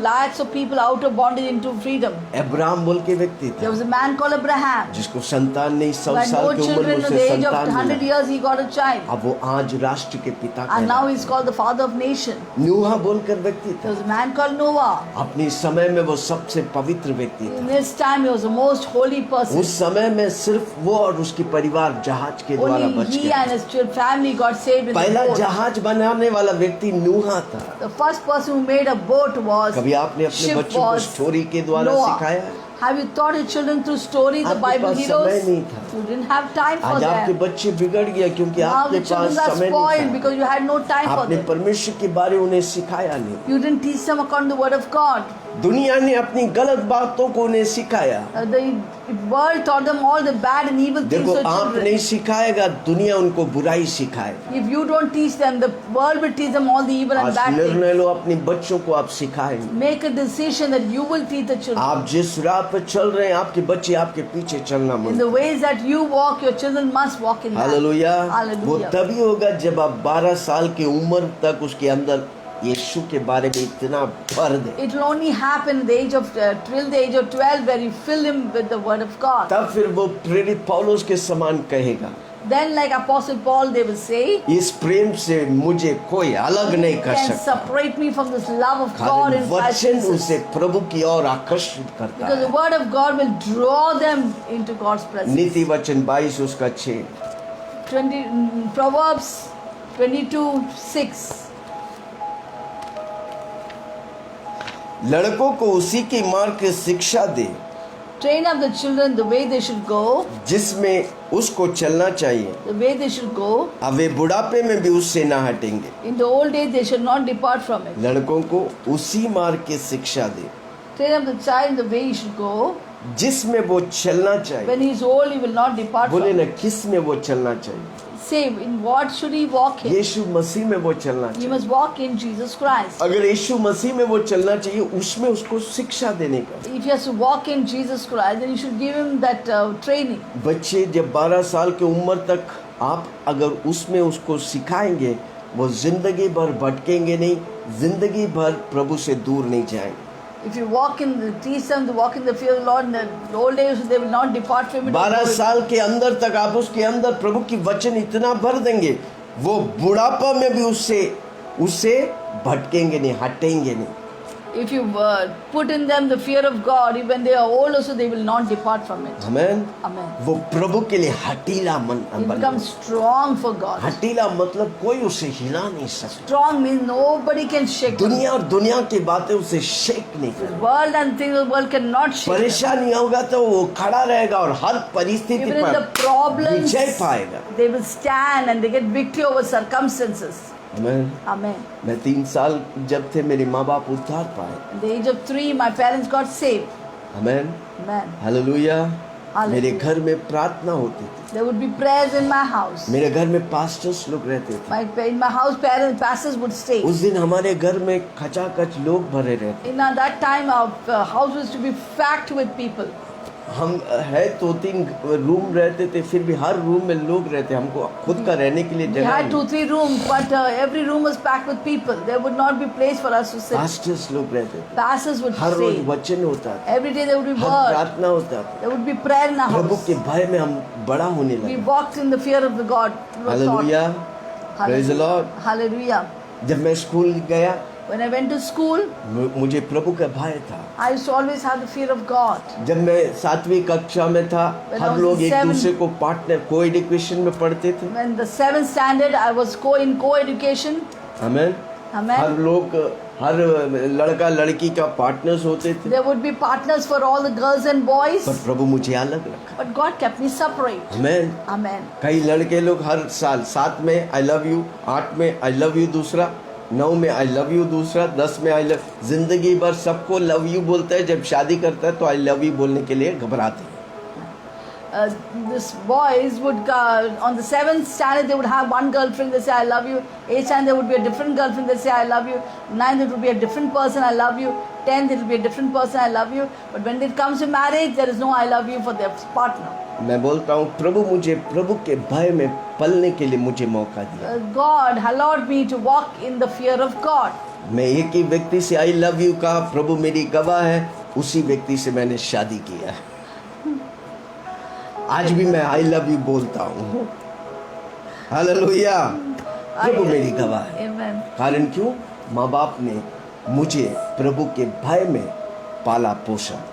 lakhs of people out of bondage into freedom. Abraham बोल के व्यक्ति There था was a man called Abraham. जिसको संतान नहीं, 100 When साल no की उम्र में children at उसे the age of संतान 100 मिला। years he got a child. अब वो आज राष्ट्र के पिता And now कहलाते he's called the father of nation. हैं। नूहा बोलकर व्यक्ति There था, was a man called Noah. अपने समय में वो सबसे पवित्र व्यक्ति In था। his time he was the most holy person. उस समय में सिर्फ वो और उसकी परिवार जहाज के द्वारा Only बच he गए। and his family got saved in the पहला boat. जहाज बनाने वाला व्यक्ति नूहा था। The first person who made a boat was कभी आपने अपने ship बच्चों को was स्टोरी के द्वारा Noah. सिखाया है? Have you taught your children through stories, the आपके Bible पास heroes? समय नहीं था। You didn't have time for आज आपके them. बच्चे बिगड़ गए क्योंकि Now आपके the पास children are समय spoiled नहीं because you had no था। time for आपने them. परमेश्वर के बारे उन्हें सिखाया नहीं। You didn't teach them according to the word of God. दुनिया ने अपनी गलत बातों को उन्हें सिखाया। The world taught them all the bad and evil things देखो to आप children. नहीं सिखाएगा, दुनिया उनको बुराई सिखाएगा। If you don't teach them, the world will teach them all the evil and आज bad things. निर्णय लो, अपने बच्चों को आप सिखाएंगे। Make a decision that you will teach the children. आप जिस राह पर चल रहे हैं, आपके बच्चे आपके पीछे चलना In मत। the ways that you walk, your children must walk in that. Hallelujah. वो Hallelujah. तभी होगा जब आप 12 साल की उम्र तक उसके अंदर यीशु के बारे में इतना भर दे। It will only happen at the age of till the age of 12, where you fill him with the word of God. तब फिर वो प्रेरित पौलुस के समान कहेगा, Then, like Apostle Paul, they will say, इस प्रेम से मुझे कोई अलग नहीं कर "Can सकता। separate me from this love of God कारण in Christ वचन Jesus." उसे प्रभु की ओर आकर्षित करता Because the है। word of God will draw them into God's presence. नीति वचन 22 उसका 6। 20 Proverbs 22:6. लड़कों को उसी की मार्ग की शिक्षा दे Train up the children the way they should go, जिसमें उसको चलना चाहिए, the way they should go. अब वे बुढ़ापे में भी उससे ना हटेंगे। In the old age, they should not depart from it. लड़कों को उसी मार्ग की शिक्षा दे Train up the child the way he should go. जिसमें वो चलना चाहिए। When he is old, he will not depart बोले from ना, it. किस में वो चलना चाहिए? Say, in what should he walk in? यीशु मसीह में वो चलना He चाहिए। must walk in Jesus Christ. अगर यीशु मसीह में वो चलना चाहिए, उसमें उसको शिक्षा देने का। If he has to walk in Jesus Christ, then you should give him that training. बच्चे जब 12 साल की उम्र तक आप अगर उसमें उसको सिखाएंगे, वो जिंदगी भर भटकेंगे नहीं, जिंदगी भर प्रभु से दूर नहीं जाएंगे। If you walk in, teach them to walk in the fear of the Lord, in the old days they will not depart from it. 12 साल के अंदर तक आप उसके अंदर प्रभु की वचन इतना भर देंगे, वो बुढ़ापा में भी उससे भटकेंगे नहीं, हटेंगे नहीं। If you put in them the fear of God, when they are old also they will not depart from it. Amen. Amen. वो प्रभु के लिए हटीला मन They बन। become strong for God. हटीला मतलब कोई उसे हिला नहीं सकता। Strong means nobody can shake them. दुनिया और दुनिया की बातें उसे शेक नहीं The कर। world and things of the world cannot shake them. परेशानी होगा तो वो खड़ा रहेगा और हर परिस्थिति Even in the पर problems, विजय पाएगा। they will stand and they get victory over circumstances. Amen. Amen. मैं 3 साल जब थे, मेरे माँ बाप उद्धार पाए। At the age of 3, my parents got saved. Amen. Amen. Hallelujah. Hallelujah. मेरे घर में प्रार्थना होती थी। There would be prayers in my house. मेरे घर में पास्टर्स लोग रहते थे। In my house, pastors would stay. उस दिन हमारे घर में खचाखच लोग भरे रहते। In that time, our house was to be packed with people. हम है 2-3 रूम रहते थे, फिर भी हर रूम में लोग रहते, हमको खुद का रहने के लिए We जगह had नहीं। 2-3 rooms, but every room was packed with people. There would not be place for us to sit. Pastors लोग रहते थे। Pastors would her rose stay. वचन होता था, Every day there would be her word. प्रार्थना होता था। There would be prayer in our Prabhu house. के भय में हम बड़ा होने We लगे। walked in the fear of the God. Hallelujah. Praise the Lord. Hallelujah. जब मैं स्कूल गया, When I went to school, मुझे प्रभु का भय था। I used to always have the fear of God. जब मैं 7वीं कक्षा में था, When I हर was लोग in एक 7th दूसरे को पार्टनर को-एजुकेशन में पढ़ते थे। When the 7th standard, I was in co-education. Amen. Amen. हर लोग, हर लड़का लड़की का पार्टनर्स होते थे, There would be partners for all the girls and boys. पर प्रभु मुझे अलग रखा। But God kept me separate. Amen. Amen. कई लड़के लोग हर साल 7 में आई लव यू, 8 में आई लव यू दूसरा, 9 में आई लव यू दूसरा, 10 में आई लव, जिंदगी भर सबको लव यू बोलता है। जब शादी करता है तो आई लव यू बोलने के लिए घबराते हैं। This boys would on the 7th standard they would have one girlfriend, they say I love you. 8th standard there would be a different girlfriend, they say I love you. 9th it would be a different person, I love you. 10th it will be a different person, I love you. But when it comes to marriage, there is no I love you for their partner. मैं बोलता हूँ, प्रभु मुझे प्रभु के भय में पलने के लिए मुझे मौका दिया। God allowed me to walk in the fear of God. मैं एक ही व्यक्ति से आई लव यू कहा, प्रभु मेरी गवाह है, उसी व्यक्ति से मैंने शादी किया है। आज भी मैं आई लव यू बोलता हूँ। हालेलुया। प्रभु मेरी गवाह है। Amen. कारण क्यों? माँ बाप ने मुझे प्रभु के भय में पाला पोसा।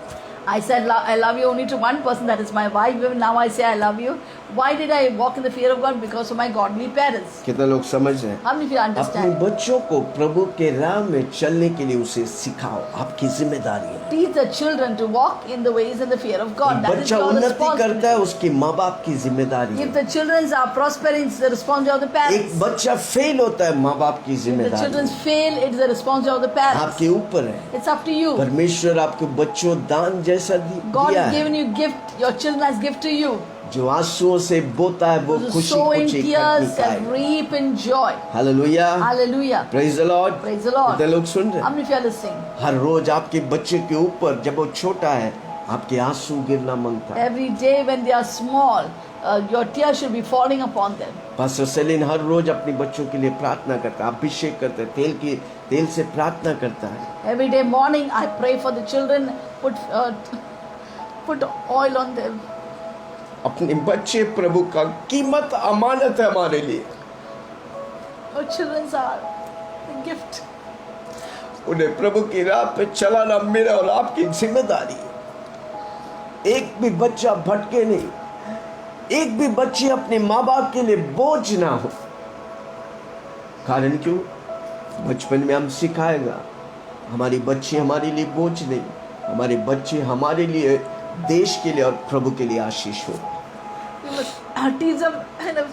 I said I love you only to one person, that is my wife. Now I say I love you Why did I walk in the fear of God? Because of my godly parents. कितने लोग समझ रहे हैं? How many of you अपने understand? बच्चों को प्रभु के राह में चलने के लिए उसे सिखाओ, आपकी जिम्मेदारी है। Teach the children to walk in the ways and the fear of God. That is बच्चा your उन्नति करता है, responsibility. उसकी माँ बाप की जिम्मेदारी If है। the children are prospering, it's the responsibility of the एक parents. बच्चा फेल होता है, माँ बाप की If the जिम्मेदारी children है। fail, it is the responsibility of the parents. आपके ऊपर है। It's up to you. परमेश्वर आपके बच्चों दान जैसा God दिया has है। given you gift. Your children has gift to you. जो आंसुओं से बोता है वो To खुशी sow in खुशी tears and reap in joy. Hallelujah, Hallelujah. Praise the Lord. Praise the Lord. कितने लोग सुन रहे How हैं? many of you are listening? हर रोज आपके बच्चे के ऊपर जब वो छोटा है, आपके आंसू गिरना मांगता है। Every day when they are small, your tears should be falling upon them. Pastor Celine हर रोज अपने बच्चों के लिए प्रार्थना करता है, अभिषेक करता है, तेल से प्रार्थना करता है। Every day morning I pray for the children, put oil on them. अपने बच्चे प्रभु का कीमत अमानत है हमारे लिए। Your children are a gift. उन्हें प्रभु की राह पे चलाना मेरा और आपकी जिम्मेदारी है। एक भी बच्चा भटके नहीं, एक भी बच्चे अपने माँ बाप के लिए बोझ ना हो। कारण क्यों? बचपन में हम सिखाएगा, हमारी बच्चे हमारे लिए बोझ नहीं, हमारे बच्चे हमारे लिए, देश के लिए और प्रभु के लिए आशीष हो। We must teach them kind of.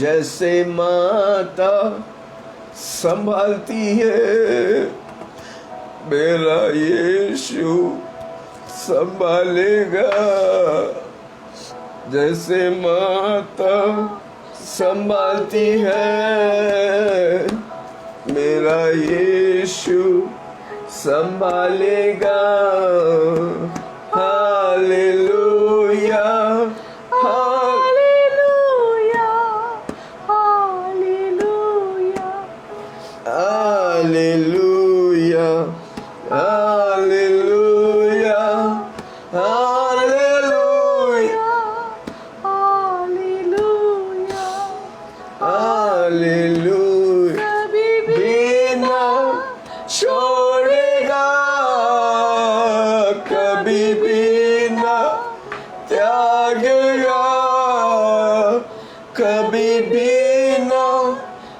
जैसे माता संभालती है, मेरा यीशु संभालेगा। जैसे माता संभालती है, मेरा यीशु संभालेगा। Hallelujah, hallelujah, hallelujah, hallelujah, hallelujah. बिना छोड़ेगा, कभी भी ना त्यागेगा, कभी भी ना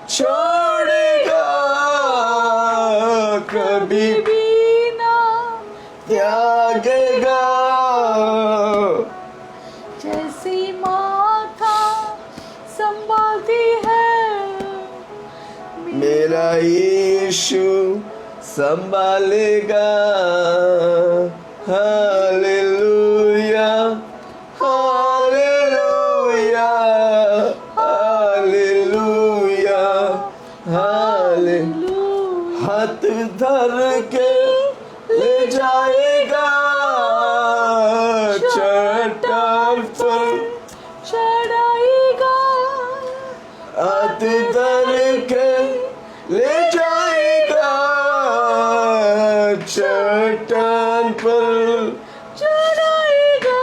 छोड़ेगा, कभी भी त्यागेगा। जैसी माता संभालती है, मेरा यीशु संभालेगा। Hallelujah, hallelujah, hallelujah, hallelujah. हाथ धर के ले जाएगा, चट्टान पर चढ़ाएगा। हाथ धर के ले जाएगा, चट्टान पर चढ़ाएगा।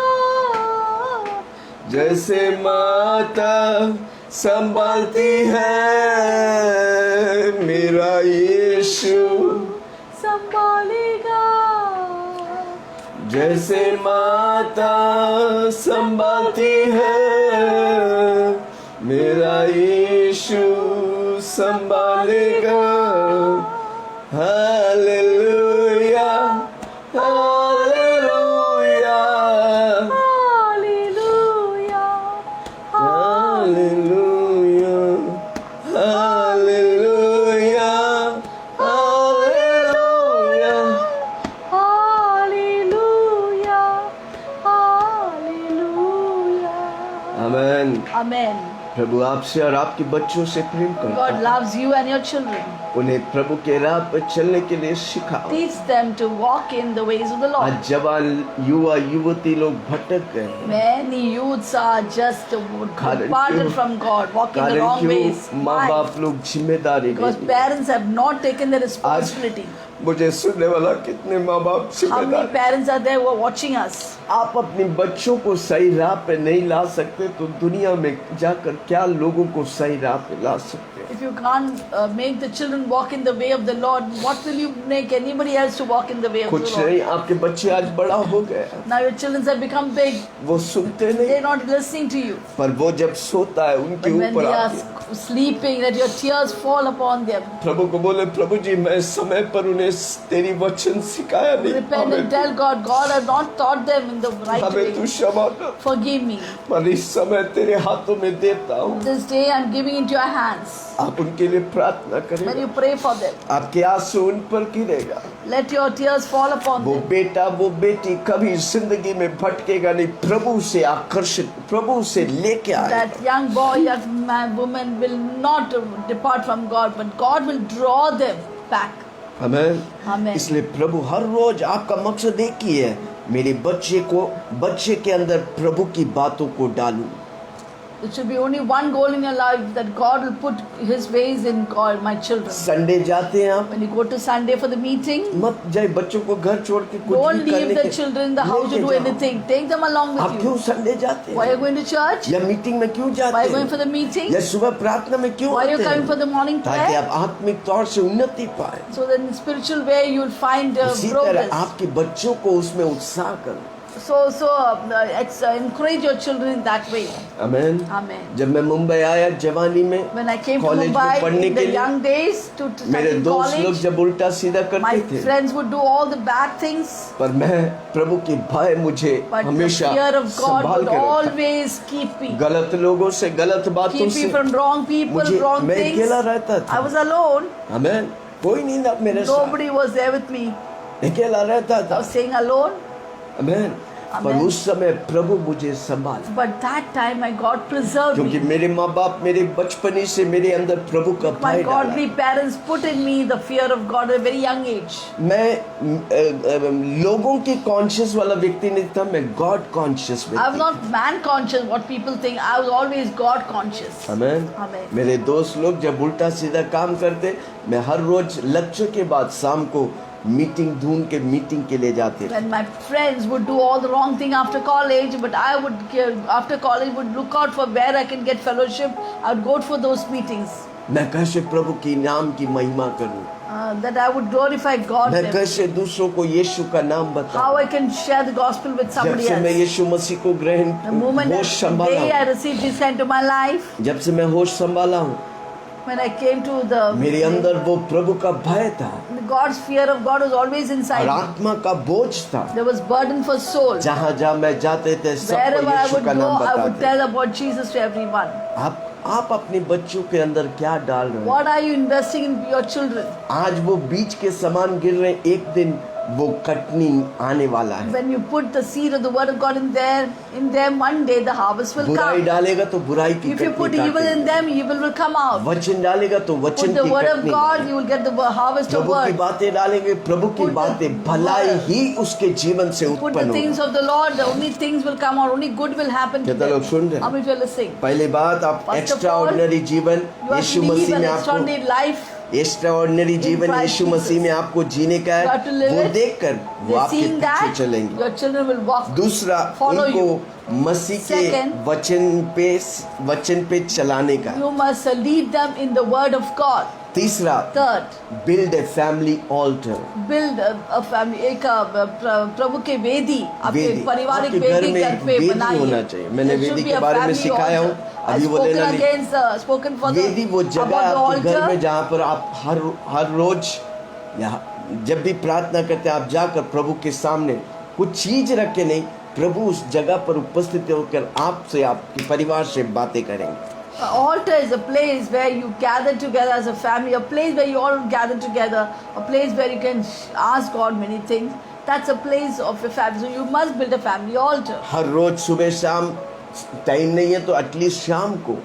जैसे माता संभालती है, मेरा यीशु संभालेगा। जैसे माता संभालती है, मेरा यीशु संभालेगा। Hallelujah, hallelujah, hallelujah, hallelujah, hallelujah, hallelujah. Hallelujah, hallelujah. Amen. Amen. प्रभु आपसे और आपके बच्चों से प्रेम करता God है। loves you and your children. उन्हें प्रभु के राह पर चलने के लिए सिखाओ। Teach them to walk in the ways of the Lord. आज जवान युवा युवती लोग भटक गए। Many youths are just कारण departed क्यों? from God, walking the कारण wrong क्यों? ways. माँ Why? बाप लोग जिम्मेदारी Because नहीं। parents have not taken the responsibility. मुझे सुनने वाला कितने माँ बाप How जिम्मेदार many parents are there who are watching us? आप अपने बच्चों को सही राह पे नहीं ला सकते तो दुनिया में जाकर क्या लोगों को सही राह पे ला सकते हैं? If you can't make the children walk in the way of the Lord, what will you make anybody else to walk in the way of the कुछ Lord? नहीं, आपके बच्चे आज बड़ा हो गए, Now your children have become big. वो सुनते नहीं, They're not listening to you. पर वो जब सोता है उनके But when ऊपर they आके are sleeping, let your tears fall upon them. प्रभु को बोले, प्रभु जी मैं समय पर उन्हें तेरी वचन सिखाया नहीं, Repent and tell God, God has not taught them in the right हमें तू way. क्षमा कर, Forgive me. पर इस समय तेरे हाथों में देता हूँ। This day I'm giving into your hands. आप उनके लिए प्रार्थना When करें, you pray for them, आपके आंसू उन पर गिरेगा। let your tears fall upon वो them. बेटा वो बेटी कभी जिंदगी में भटकेगा नहीं, प्रभु से आकर्षित, प्रभु से लेके आएगा। That young boy, young man, woman will not depart from God, but God will draw them back. Amen. Amen. इसलिए प्रभु हर रोज आपका मकसद एक ही है, मेरे बच्चे के अंदर प्रभु की बातों को डालूं। It should be only one goal in your life, that God will put His ways in God, my children. Sunday जाते हैं आप, When you go to Sunday for the meeting, मत जाए बच्चों को घर छोड़ के कुछ don't भी leave करने the के children in the house to लेके do जाओ। anything. Take them along आप with क्यों you. संडे जाते Why are you हैं, going to church? या मीटिंग में क्यों Why जाते are you going for हैं, the meeting? या सुबह प्रार्थना में क्यों Why are you आते coming for हैं, the morning ताकि prayer? आप आत्मिक तौर से उन्नति पाए। So that in spiritual way you will find इसी तरह progress. आपके बच्चों को उसमें उत्साह करो। So encourage your children in that way. Amen. Amen. जब मैं मुंबई आया जवानी में, When I came to college में Mumbai पढ़ने in के the लिए, young days to मेरे study दोस्त लोग college, जब उल्टा सीधा my करते थे, friends would do all the bad things, पर मैं प्रभु की भय मुझे but the हमेशा fear of God संभाल would के रखा। always keep me. गलत लोगों से, गलत बातों Keep से me from wrong people, wrong मैं things. अकेला रहता I था। was alone. आमेन। कोई नहीं था मेरे साथ, Nobody was there with me. अकेला रहता I था। was staying alone. आमेन। पर Amen. उस समय प्रभु मुझे संभाला, But that time my God preserved क्योंकि me. मेरे माँ बाप मेरे बचपने से मेरे अंदर प्रभु का My भय डाला। godly parents put in me the fear of God at a very young age. मैं लोगों की कॉन्शियस वाला व्यक्ति नहीं था, मैं गॉड कॉन्शियस I was व्यक्ति। not man conscious, what people think. I was always God conscious. Amen. Amen. मेरे दोस्त लोग जब उल्टा सीधा काम करते, मैं हर रोज लेक्चर के बाद शाम को मीटिंग ढूंढ के मीटिंग के लिए जाते थे। When my friends would do all the wrong thing after college, but I would after college would look out for where I can get fellowship. I would go for those meetings. मैं कैसे प्रभु की नाम की महिमा करूं, That I would glorify God. मैं Then. कैसे दूसरों को यीशु का नाम How बताऊं। I can share the gospel with जब somebody से मैं else. यीशु मसीह को ग्रहण The moment होश the संभाला day I हूं, received Jesus into my life, जब से मैं होश संभाला हूं, when I came to मेरे अंदर वो प्रभु का भय था God's fear of God was always और inside me. आत्मा का बोझ था। There was burden for soul. जहाँ जहाँ मैं जाते थे सबको Wherever I यीशु would का go, नाम I would बताते। tell about Jesus to everyone. आप अपने बच्चों के अंदर क्या डाल रहे हैं? What are you investing in your children? आज वो बीज के समान गिर रहे हैं, एक दिन वो कटनी आने वाला है। When you put the seed of the word of God in them, one day the harvest will बुराई come. डालेगा तो बुराई की If you put evil in them, evil will come out. वचन डालेगा तो वचन Put the की word of कटनी God, डालेगा। you will get the harvest of प्रभु की word. बातें डालेंगे, प्रभु की Put the बातें भलाई word. ही उसके जीवन से Put the उत्पन्न things होगा। of the Lord, the only things will come out, only good will happen to कितना लोग them. सुन रहे How हैं? many of you are listening? पहली बात, आप First of extra all, ordinary जीवन You have Yeshu to live Masih an में आपको extraordinary life. एक्स्ट्रा ऑर्डिनरी जीवन Christ यीशु मसीह में Jesus. आपको जीने का You have to है, live वो it. देखकर वो They're आपके seeing पीछे that, चलेंगे। your children will walk. दूसरा, Follow उनको मसीह के Second, वचन पे चलाने का है। You must lead them in the word of God. तीसरा, Third, build a family altar. build a family. एक प्रभु के वेदी आपके वेदी, पारिवारिक आपके घर वेदी में घर एक पे वेदी बनाइए. होना चाहिए। मैंने There should वेदी be के a बारे में family सिखाया हूँ, altar. अभी I've वो लेना spoken नहीं। against, spoken for the वेदी वो जगह है about the आपके घर में altar. जहाँ पर आप हर रोज या जब भी प्रार्थना करते हैं, आप जाकर प्रभु के सामने कुछ चीज रख के नहीं, प्रभु उस जगह पर उपस्थित होकर आपसे, आपके परिवार से बातें करेंगे। An altar is a place where you gather together as a family, a place where you all gather together, a place where you can ask God many things. That's a place of a family. So you must build a family altar. हर रोज सुबह शाम time नहीं है तो at least शाम को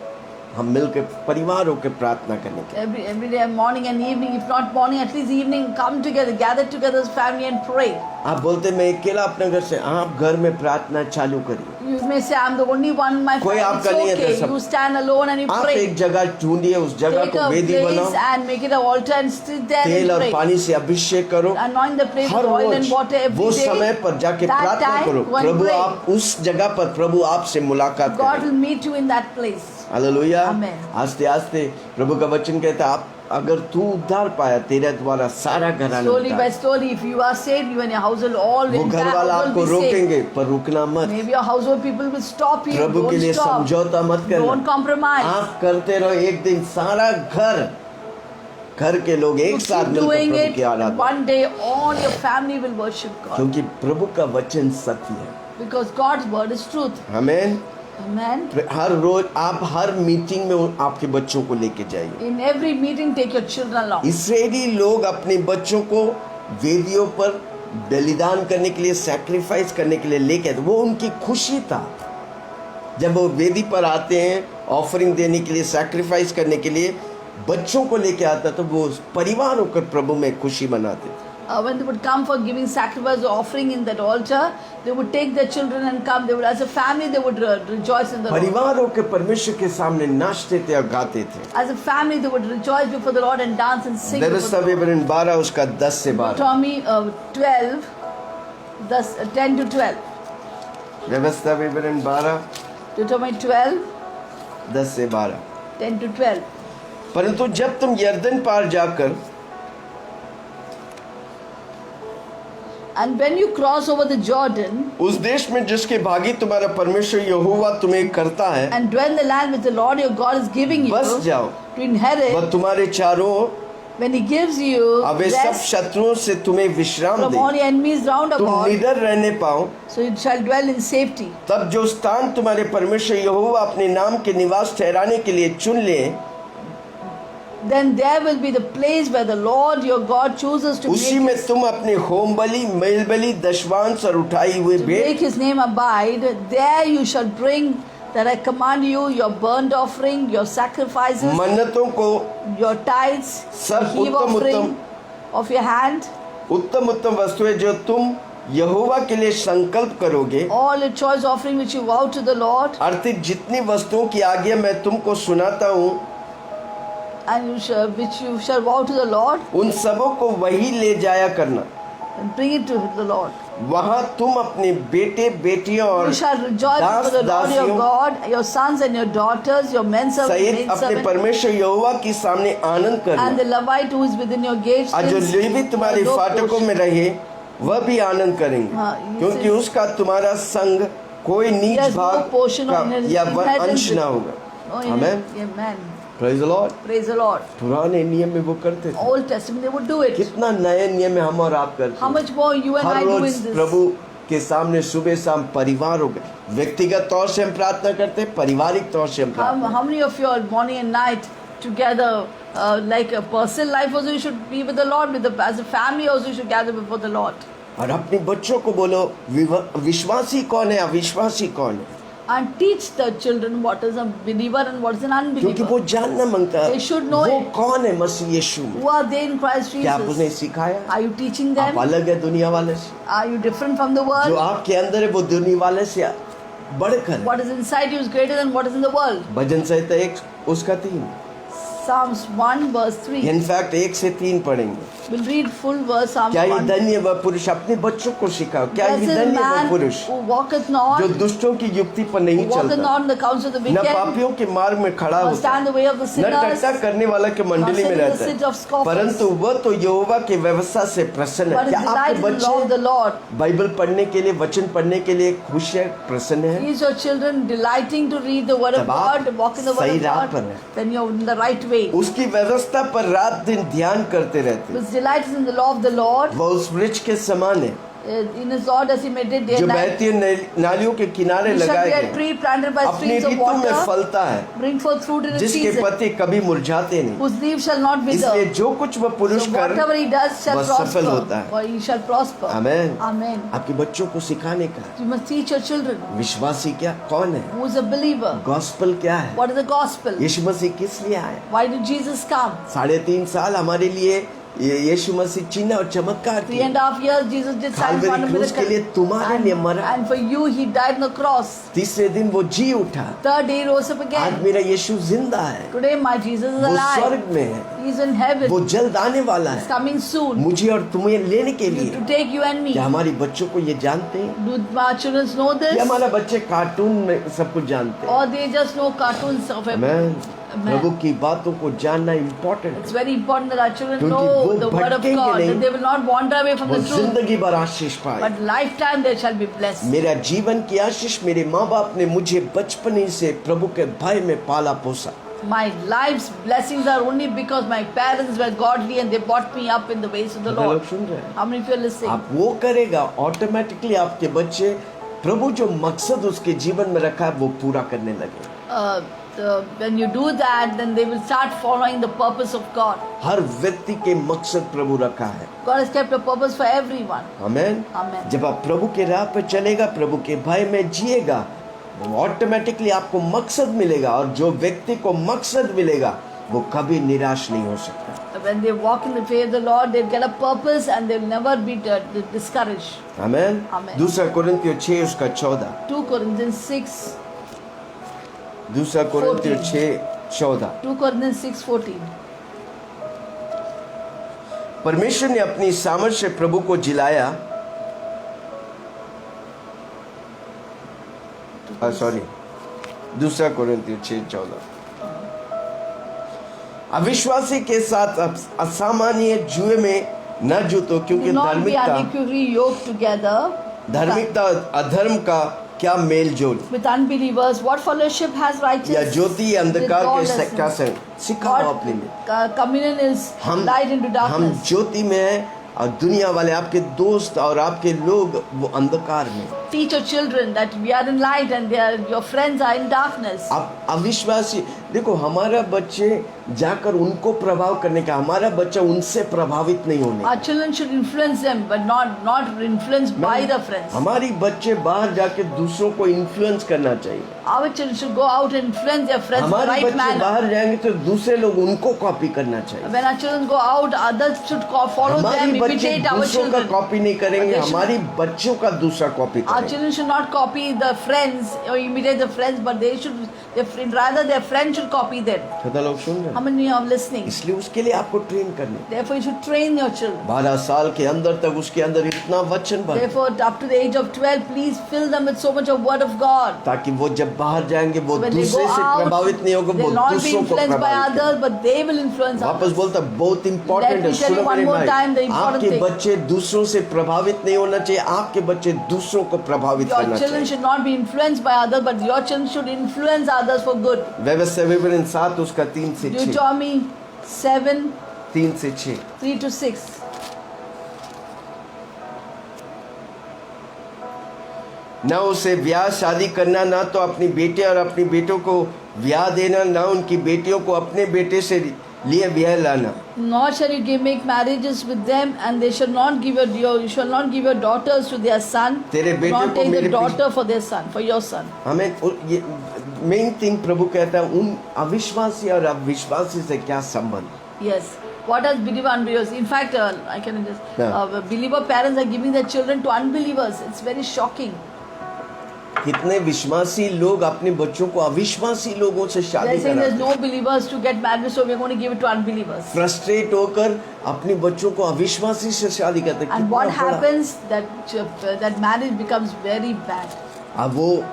हम मिलकर परिवार होकर प्रार्थना करने के। Every day, morning and evening. If not morning, at least evening, come together, gather together as family and pray. आप बोलते मैं अकेला अपने घर से, आप घर में प्रार्थना चालू करिए। You may say, I'm the only one, my कोई friend. आपका It's नहीं है okay. सब। You stand alone and you आप pray. एक जगह ढूंढिए, उस जगह Take को a वेदी place बनाओ, and make it an altar and sit there तेल and और pray. पानी से अभिषेक करो। Anoint the place her with oil rose and water every वो day. समय पर जाके That प्रार्थना time, करो, go and प्रभु pray. आप उस जगह पर प्रभु आपसे मुलाकात God करें। will meet you in that place. Hallelujah. Amen. आस्ते आस्ते प्रभु का वचन कहता है, आप अगर तू उद्धार पाया, तेरे द्वारा सारा घराना Slowly by उद्धार। slowly, if you are saved, you and your household, all वो entire घर वाला household आपको will be saved. रोकेंगे, पर रुकना मत। Maybe your household people will stop you. प्रभु के लिए Don't stop. समझौता मत Don't करना। compromise. आप करते रहो, एक दिन सारा घर के लोग You एक साथ keep मिलकर doing प्रभु it. की आराधना, One day, all your family will worship God. क्योंकि प्रभु का वचन सत्य है। Because God's word is truth. आमीन। Amen. हर रोज आप हर मीटिंग में आपके बच्चों को लेके जाइए। In every meeting, take your children along. Israeli लोग अपने बच्चों को वेदियों पर बलिदान करने के लिए, सैक्रिफाइस करने के लिए लेके आते, वो उनकी खुशी था। जब वो वेदी पर आते हैं ऑफरिंग देने के लिए, सैक्रिफाइस करने के लिए, बच्चों को लेके आता, तो वो परिवार होकर प्रभु में खुशी मनाते थे। When they would come for giving sacrifice or offering in that altar, they would take their children and come. They would, as a family, they would rejoice in the Lord. परिवार होकर परमेश्वर के सामने नाचते थे और गाते थे। As a family, they would rejoice before the Lord and dance and sing. व्यवस्था विवरण 12 उसका 10 से 12। Deuteronomy 12, 10 to 12. व्यवस्था विवरण 12 Deuteronomy 12, 10 से 12। 10 to 12. परंतु जब तुम यरदन पार जाकर, And when you cross over the Jordan उस देश में जिसके भागी तुम्हारा परमेश्वर यहोवा तुम्हें करता है, and dwell in the land which the Lord your God is giving you बस जाओ, to inherit, वह तुम्हारे चारों when He gives you अब वे सब rest शत्रुओं से तुम्हें विश्राम from all they, your enemies round तुम about, निडर रहने पाओ, so you shall dwell in safety. तब जो स्थान तुम्हारे परमेश्वर यहोवा अपने नाम के निवास ठहराने के लिए चुन ले, Then there will be the place where the Lord your God chooses to उसी make में तुम अपने होम बलि, मेल बलि, दशवांश और उठाई हुए to make भेंट, His name abide. There you shall bring that I command you your burnt offering, your sacrifices, मन्नतों को, your tithes, सब the heave उत्तम offering of your hand, उत्तम उत्तम वस्तुएं जो तुम यहोवा के लिए संकल्प करोगे, all your choice offering which you vow to the Lord, अर्थात जितनी वस्तुओं की आज्ञा मैं तुमको सुनाता हूँ, and which you shall vow to the Lord, उन सबों को वही ले जाया करना। and bring it to the Lord. वहाँ तुम अपने बेटे बेटियों और You shall rejoice Das before the Lord your दासियों God, your sons and your daughters, your men servants, सहित maid अपने servants, परमेश्वर यहोवा के सामने आनंद and the करना। Levite who is within your gates. और जो लेवी तुम्हारे no फाटकों portion. में रहे, वह भी आनंद करेंगे, हाँ, ये क्योंकि से- उसका तुम्हारा संग कोई नीच There's no भाग portion का of या inheritance. अंश ना होगा। Oh, amen. Amen. Praise the Lord. Praise the Lord. पुराने नियम में वो करते थे, Old Testament they would do it. कितना नए नियम में हम और आप करते How हैं। much more you and I her do in rose this? प्रभु के सामने सुबह शाम परिवार हो गए, व्यक्तिगत तौर से हम प्रार्थना करते हैं, पारिवारिक तौर से हम प्रार्थना How many of you are morning and night together, like a personal life also you should be with the Lord, as a family also you should gather before the Lord. और अपने बच्चों को बोलो विश्वासी कौन है, अविश्वासी कौन है, And teach the children what is a believer and what is an क्योंकि वो unbeliever. जानना मांगता है They should know वो it. कौन है मसीह यीशु में। Who are they in Christ क्या आप उन्हें Jesus? सिखाया? Are you teaching आप them? अलग है दुनिया वाले से, Are you different from the जो world? आपके अंदर है वो दुनिया वाले से बढ़कर है। What is inside you is greater than what is in the world. भजन संहिता 1 उसका 3, Psalms 1 verse 3. इनफैक्ट 1 से 3 पढ़ेंगे। We'll read full verse Psalms क्या ये 1. धन्य वह पुरुष, अपने बच्चों को सिखाओ, क्या ये Blessed धन्य वह man पुरुष who walketh जो not, दुष्टों की युक्ति पर नहीं walketh चलता, not in the counsel of the न wicked, पापियों के मार्ग में खड़ा nor होता, stand the way of the न sinners, टट्टा करने वाला के मंडली nor में sit in the रहता seat of है, scoffers, परंतु वह तो यहोवा के व्यवस्था से प्रसन्न but है। is क्या आपके delighted in the law of the बच्चे Lord. बाइबल पढ़ने के लिए, वचन पढ़ने के लिए खुश है, प्रसन्न है? Is your children delighting to read the word of तब आप God, walk in the word सही of राह God, पर हैं। then you're in the right way. उसकी व्यवस्था पर रात दिन ध्यान करते रहते, Which delights in the law of the Lord, वह उस वृक्ष के समान है in his law does he meditate day जो and night. बहती हुई नालियों के किनारे He shall लगाए be a गए, tree planted by अपनी streams of ऋतु में water, फलता है, bring forth fruit in its जिसके season, पत्ते कभी मुरझाते नहीं। whose leaves shall not इसलिए wither. जो कुछ वह पुरुष So कर whatever he does shall वह सफल होता prosper, है। for he shall prosper. Amen. Amen. आपके बच्चों को सिखाने का You must teach your children विश्वासी क्या कौन है, who is a believer. Gospel क्या है, What is the gospel? यीशु मसीह किस लिए आए। Why did Jesus come? 3.5 साल हमारे लिए ये यीशु मसीह चिन्ह और चमत्कार 3.5 years Jesus did signs, काल्वरी wonders, क्रूस के लिए तुम्हारे लिए मरा, and for you he died on the cross. तीसरे दिन वो जी उठा, Third day he rose up आज again. मेरा यीशु जिंदा है, Today my Jesus is वो alive. स्वर्ग में है, He is in heaven. वो जल्द आने वाला He's है coming soon मुझे और तुम्हें लेने के लिए। to take you and me. क्या हमारी बच्चों को ये जानते हैं? Do our children know this? या हमारा बच्चे कार्टून में सब कुछ जानते हैं? Or they just know cartoons of it? Amen. Amen. प्रभु की बातों को जानना इम्पोर्टेंट It's है, very important that our children क्योंकि know वो the word of भटकेंगे God, नहीं, that they will not wander away from वो the truth, जिंदगी भर आशीष पाए। but lifetime they shall be blessed. मेरा जीवन की आशीष मेरे माँ बाप ने मुझे बचपन ही से प्रभु के भय में पाला पोसा। My life's blessings are only because my parents were godly and they brought me up in the ways of the लोग Lord. सुन रहे हैं? How many of you are listening? आप वो करेगा ऑटोमेटिकली आपके बच्चे प्रभु जो मकसद उसके जीवन में रखा है वो पूरा करने लगे। When you do that, then they will start following the purpose of God. हर व्यक्ति के मकसद प्रभु रखा है। God has kept a purpose for everyone. Amen. Amen. जब आप प्रभु के राह पे चलेगा, प्रभु के भय में जिएगा, ऑटोमेटिकली आपको मकसद मिलेगा, और जो व्यक्ति को मकसद मिलेगा वो कभी निराश नहीं हो सकता। When they walk in the faith of the Lord, they'll get a purpose and they'll never be discouraged. Amen. Amen. दूसरा कोरिन्थियों 6 उसका 14। 2 Corinthians 6. दूसरा कोरिन्थियों 6:14। 2 Corinthians 6:14. परमेश्वर ने अपनी सामर्थ से प्रभु को जिलाया, सॉरी, दूसरा कोरिन्थियों 6:14। अविश्वासी के साथ असामान्य जुए में न जुटो, क्योंकि Do not be धार्मिकता unequally yoked together अधर्म का क्या मेल जोल, with unbelievers. What fellowship has या righteousness ज्योति अंधकार with के क्या lawlessness? संग सिखाओ अपने में। Communion is light into हम darkness. ज्योति में हैं और दुनिया वाले आपके दोस्त और आपके लोग वो अंधकार में। Teach your children that we are in light and your friends are in darkness. आप अविश्वासी देखो, हमारा बच्चे जाकर उनको प्रभाव करने का, हमारा बच्चा उनसे प्रभावित नहीं होने। Our children should influence them, but not influenced by the friends. हमारी बच्चे बाहर जाके दूसरों को इन्फ्लुएंस करना चाहिए। Our children should go out and influence their friends in the हमारे right बच्चे manner. बाहर जाएंगे तो दूसरे लोग उनको कॉपी करना चाहिए। When our children go out, others should follow them, हमारी बच्चे imitate our दूसरों का children. कॉपी नहीं करेंगे, They should- हमारी बच्चों का दूसरा कॉपी Our करेंगे। children should not copy the friends or imitate the friends, but they should, rather their friends should copy them. खदा लोग सुन रहे How हैं? many are listening? इसलिए उसके लिए आपको ट्रेन करने, Therefore, you should train your children. 12 साल के अंदर तक उसके अंदर इतना वचन भर, Therefore, up to the age of 12, please fill them with so much of Word of God. ताकि वो जब बाहर जाएंगे वो When they दूसरे go से out, प्रभावित नहीं होगा, वो they'll not be दूसरों को influenced by प्रभावित others, but they will influence वापस others. बोलता बहुत इंपॉर्टेंट Let है। me tell you सुनो one मेरे more भाई, time the important आपके thing. बच्चे दूसरों से प्रभावित नहीं होना चाहिए, आपके बच्चे दूसरों को प्रभावित Your करना children चाहिए। should not be influenced by others, but your children should influence others for good. व्यवस्था विवरण 7 उसका 3 से 6। Deuteronomy 7, 3 से 6। 3 to 6. न उसे ब्याह शादी करना, ना तो अपनी बेटे और अपनी बेटों को ब्याह देना, ना उनकी बेटियों को अपने बेटे से लिए ब्याह लाना। Nor shall you make marriages with them, and they shall not give you shall not give your daughters to their son. तेरे बेटे Not को take मेरे the daughter for their son, for your son. हमें ये main thing प्रभु कहता है, उन अविश्वासी और अविश्वासी से क्या संबंध। Yes. What does believer unbelievers? In fact, I can just Yeah. believer parents are giving their children to unbelievers. It's very shocking. कितने विश्वासी लोग अपने बच्चों को अविश्वासी लोगों से शादी They're saying there's कराते no believers to get married, so we're going to give it to unbelievers. Frustrate होकर अपने बच्चों को अविश्वासी से शादी करते। And what happens that marriage becomes very bad. अब वो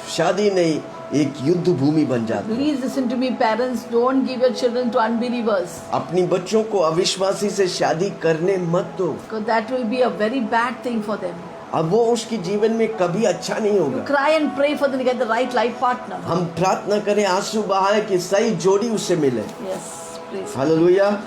शादी नहीं, एक युद्ध भूमि बन जाती है। Please listen to me, parents. Don't give your children to unbelievers. अपनी बच्चों को अविश्वासी से शादी करने मत दो, Because that will be a very bad thing for them. अब वो उसके जीवन में कभी अच्छा नहीं You होगा। cry and pray for them to get the right life partner. हम प्रार्थना करें, आंसू बहाएं कि सही जोड़ी उससे मिले। Yes, please. हालेलुया।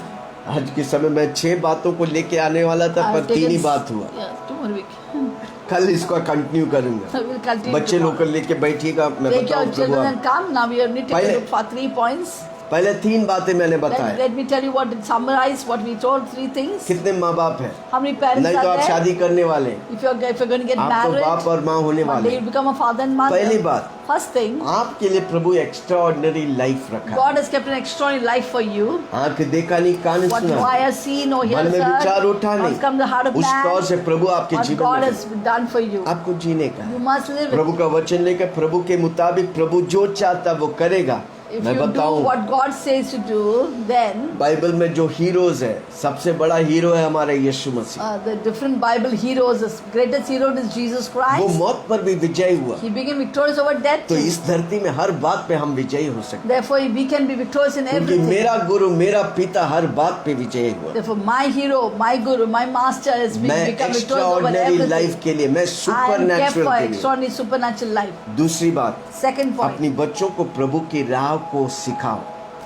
आज के समय में 6 बातों को लेके आने वाला था, पर 3 ही बात हुआ। Yes, 2 more week. कल इसको कंटिन्यू करूंगा। We'll continue. बच्चे लोग को लेके बैठिएगा, मैं Take your बताऊं प्रभु children आप- and come. Now we are need to पहले- look for 3 points. पहले 3 बातें मैंने बताया। Let me tell you what it summarized, what we told, 3 things. कितने माँ बाप हैं? How many parents नहीं are तो आप there? शादी करने वाले हैं, If you're going to get आप तो married, बाप और माँ होने one वाले day you हैं। become a father and mother. पहली बात, First thing, आपके लिए प्रभु एक्स्ट्रा ऑर्डिनरी लाइफ रखा है। God has kept an extraordinary life for you. आंख देखा नहीं, कान What सुना, eye has seen or मन ears में विचार heard, उठा has come the heart नहीं, of उस तौर man. से प्रभु आपके What जीवन God में has done for you. आपको जीने का You है। must live Prabhu it. का वचन लेकर प्रभु के मुताबिक प्रभु जो चाहता वो करेगा। If मैं you do बताऊं, what God says to do, then Bible में जो हीरोज है, सबसे बड़ा हीरो है हमारा यीशु मसीह। the different Bible heroes, the greatest hero is Jesus वो Christ. मौत पर भी विजयी हुआ, He became victorious over death. तो too. इस धरती में हर बात पे हम विजयी हो सकते Therefore, we can be victorious in हैं, क्योंकि everything. मेरा गुरु मेरा पिता हर बात पे विजयी हुआ। Therefore, my hero, my guru, my master has मैं become victorious over extraordinary everything. Life के लिए, मैं I am kept supernatural for के लिए। extraordinary supernatural life. दूसरी बात, Second point, अपनी बच्चों को प्रभु की राह को सिखाओ।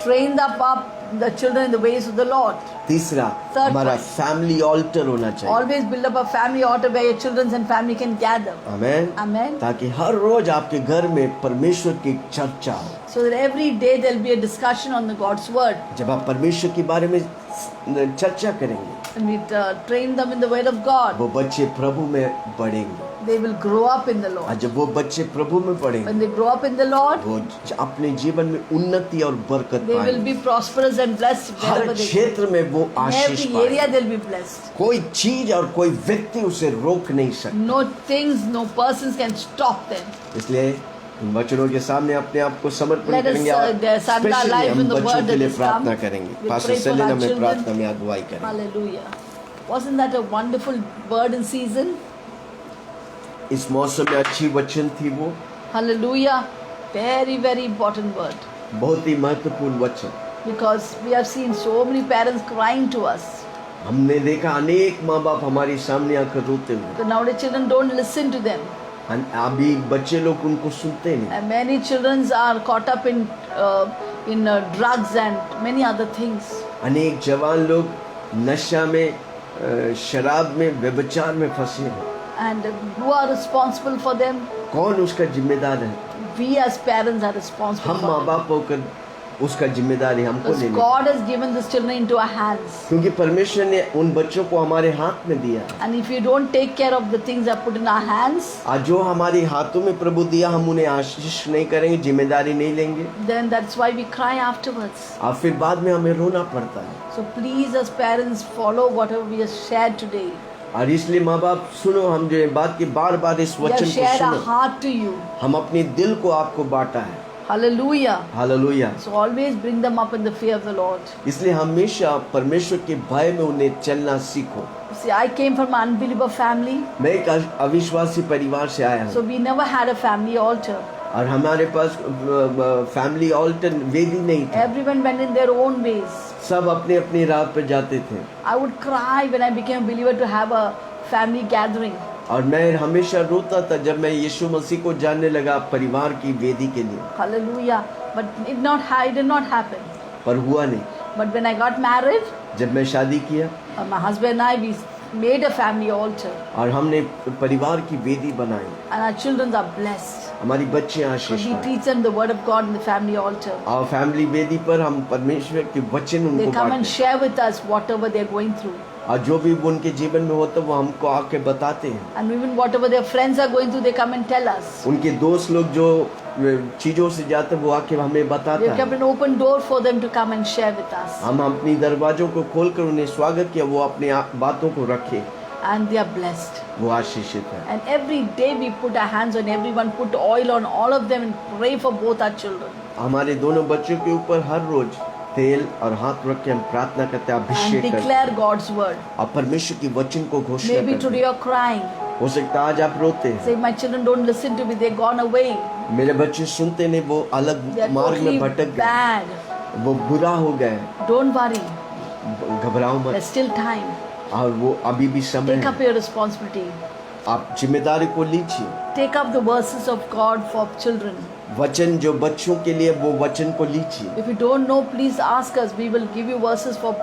train up the children in the ways of the Lord. तीसरा, Third हमारा point. फैमिली ऑल्टर होना चाहिए। Always build up a family altar where your children and family can gather. Amen. Amen. ताकि हर रोज आपके घर में परमेश्वर की चर्चा हो। So that every day there will be a discussion on the God's word. जब आप परमेश्वर के बारे में चर्चा करेंगे, And we train them in the word of God. वो बच्चे प्रभु में बढ़ेंगे। They will grow up in the और Lord. जब वो बच्चे प्रभु में बढ़ेंगे, When they grow up in the Lord, वो अपने जीवन में उन्नति और बरकत they will पाएंगे। be prosperous and blessed her wherever they go. क्षेत्र में वो In आशीष every area पाएंगे। they'll be blessed. कोई चीज और कोई व्यक्ति उसे रोक नहीं सकता। No things, no persons can stop them. इसलिए इन वचनों के सामने अपने आप को समर्पण Let us करेंगे और surrender our स्पेशली life हम in the बच्चों word के लिए that has प्रार्थना come. करेंगे। We'll pastor pray for Selina our में children. प्रार्थना में अगुवाई करेंगे। Hallelujah. Wasn't that a wonderful word in season? इस मौसम में अच्छी वचन थी वो, Hallelujah. Very, very important word. बहुत ही महत्वपूर्ण वचन। Because we have seen so many parents crying to us. हमने देखा अनेक माँ बाप हमारे सामने आकर रोते हुए, But nowadays children don't listen to them. अभी बच्चे लोग उनको सुनते नहीं। And many children are caught up in drugs and many other things. अनेक जवान लोग नशा में, शराब में, व्यभिचार में फंसे हैं। And who are responsible for them? कौन उसका जिम्मेदार है? We as parents are responsible हम for माँ them. बाप होकर उसका जिम्मेदारी हमको Because लेनी है। God has given these children into our hands. क्योंकि परमेश्वर ने उन बच्चों को हमारे हाथ में दिया। And if you don't take care of the things that are put in our hands, आज जो हमारे हाथों में प्रभु दिया, हम उन्हें आशीष नहीं करेंगे, जिम्मेदारी नहीं लेंगे, then that's why we cry afterwards. और फिर बाद में हमें रोना पड़ता है। So please as parents follow whatever we have shared today. और इसलिए माँ बाप सुनो, हम जो ये बात की बार बार इस We have वचन को shared our सुनो। heart to you. हम अपने दिल को आपको बांटा है। Hallelujah. Hallelujah. So always bring them up in the fear of the Lord. इसलिए हमेशा परमेश्वर के भय में उन्हें चलना सीखो। See, I came from an unbeliever family, मैं एक अविश्वासी परिवार से आया so हूँ, we never had a family altar. और हमारे पास फैमिली ऑल्टर वेदी नहीं था। Everyone went in their own ways. सब अपने अपनी राह पे जाते थे, I would cry when I became a believer to have a family gathering. और मैं हमेशा रोता था जब मैं यीशु मसीह को जानने लगा परिवार की वेदी के लिए। Hallelujah. But it did not happen. पर हुआ नहीं। But when I got married, जब मैं शादी किया my husband and I, we made a family altar. और हमने परिवार की वेदी बनाई, And our children are blessed. हमारी बच्चे So आशीष we पाए। teach them the word of God in the family altar. और फैमिली वेदी पर हम परमेश्वर के वचन They उनको come and बांटते, share with us whatever they're going through. और जो भी उनके जीवन में होता है वो हमको आके बताते हैं। And even whatever their friends are going through, they come and tell us. उनके दोस्त लोग जो चीजों से जाते हैं वो आके हमें बताता We've kept है। an open door for them to come and share with us. हम अपनी दरवाजों को खोलकर उन्हें स्वागत किया, वो अपने बातों को रखे, And they are blessed. वो आशीषित है। And every day we put our hands on everyone, put oil on all of them and pray for both our children. हमारे दोनों बच्चों के ऊपर हर रोज तेल और हाथ रख के हम प्रार्थना करते हैं, And अभिषेक करते declare हैं, God's word. और परमेश्वर की वचन को घोषणा Maybe करते today हैं। you're crying. हो सकता है आज आप रोते हैं, Say, my children don't listen to me, they're gone away. मेरे बच्चे सुनते नहीं, वो अलग They're मार्ग totally में भटक गए, bad. वो बुरा हो गए। Don't worry. घबराओ मत, There's still time. और वो अभी भी समय Take है। up your responsibility. आप जिम्मेदारी को लीजिए। Take up the verses of God for children. वचन जो बच्चों के लिए, वो वचन को लीजिए। If you don't know, please ask us. We will give you verses for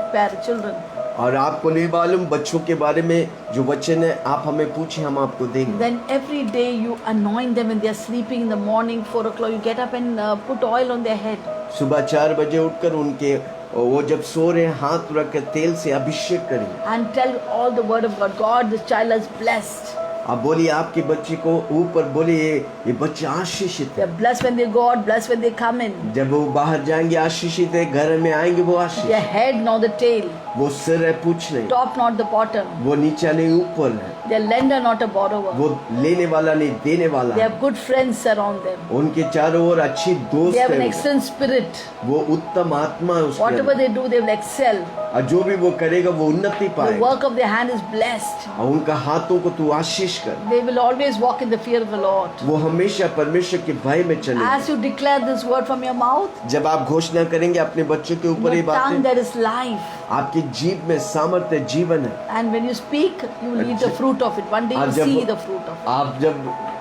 children. और आपको नहीं मालूम बच्चों के बारे में जो वचन है, आप हमें पूछे, हम आपको देंगे। Then every day you anoint them when they are sleeping in the morning, 4 o'clock. You get up and put oil on their head. सुबह 4 बजे उठकर उनके वो जब सो रहे हैं हाथ रख के तेल से अभिषेक करें। And tell all the word of God. God, this child is blessed. आप बोलिए आपके बच्चे को ऊपर बोलिए ये बच्चे आशीषित They है। are blessed when they go out, blessed when they come in. जब वो बाहर जाएंगे आशीषित है, घर में आएंगे वो Their आशीषित। head, not the tail. वो सिर है पूछ नहीं, Top, not the bottom. वो नीचा नहीं ऊपर है, They are lender, not a borrower. वो लेने वाला नहीं देने वाला They है। have good friends around them. उनके चारों ओर अच्छी दोस्त They have an है। excellent spirit. वो उत्तम आत्मा है उसके Whatever अंदर। they do, they will excel. और जो भी वो करेगा वो उन्नति The पाएगा। work of their hand is blessed. और उनका हाथों को तू आशीष कर। They will always walk in the fear of the Lord. वो हमेशा परमेश्वर के भय में चले। As you declare this word from your mouth, जब आप घोषणा करेंगे अपने बच्चों के ऊपर ये your tongue, बातें, there is life. आपकी जीभ में सामर्थ्य जीवन है। And when you speak, you will eat the fruit of it. One day you आप will जब- see the fruit of it.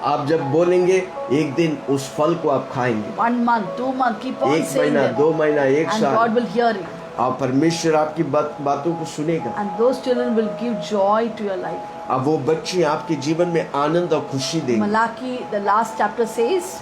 आप जब बोलेंगे एक दिन उस फल को आप खाएंगे। 1 month, 2 months, keep on 1 saying महीना, them. 2 महीना, 1 And God साल, will hear it. आप परमेश्वर आपकी बातों को सुनेगा। And those children will give joy to your life. अब वो बच्चे आपके जीवन में आनंद और खुशी देंगे। Malachi, the last chapter says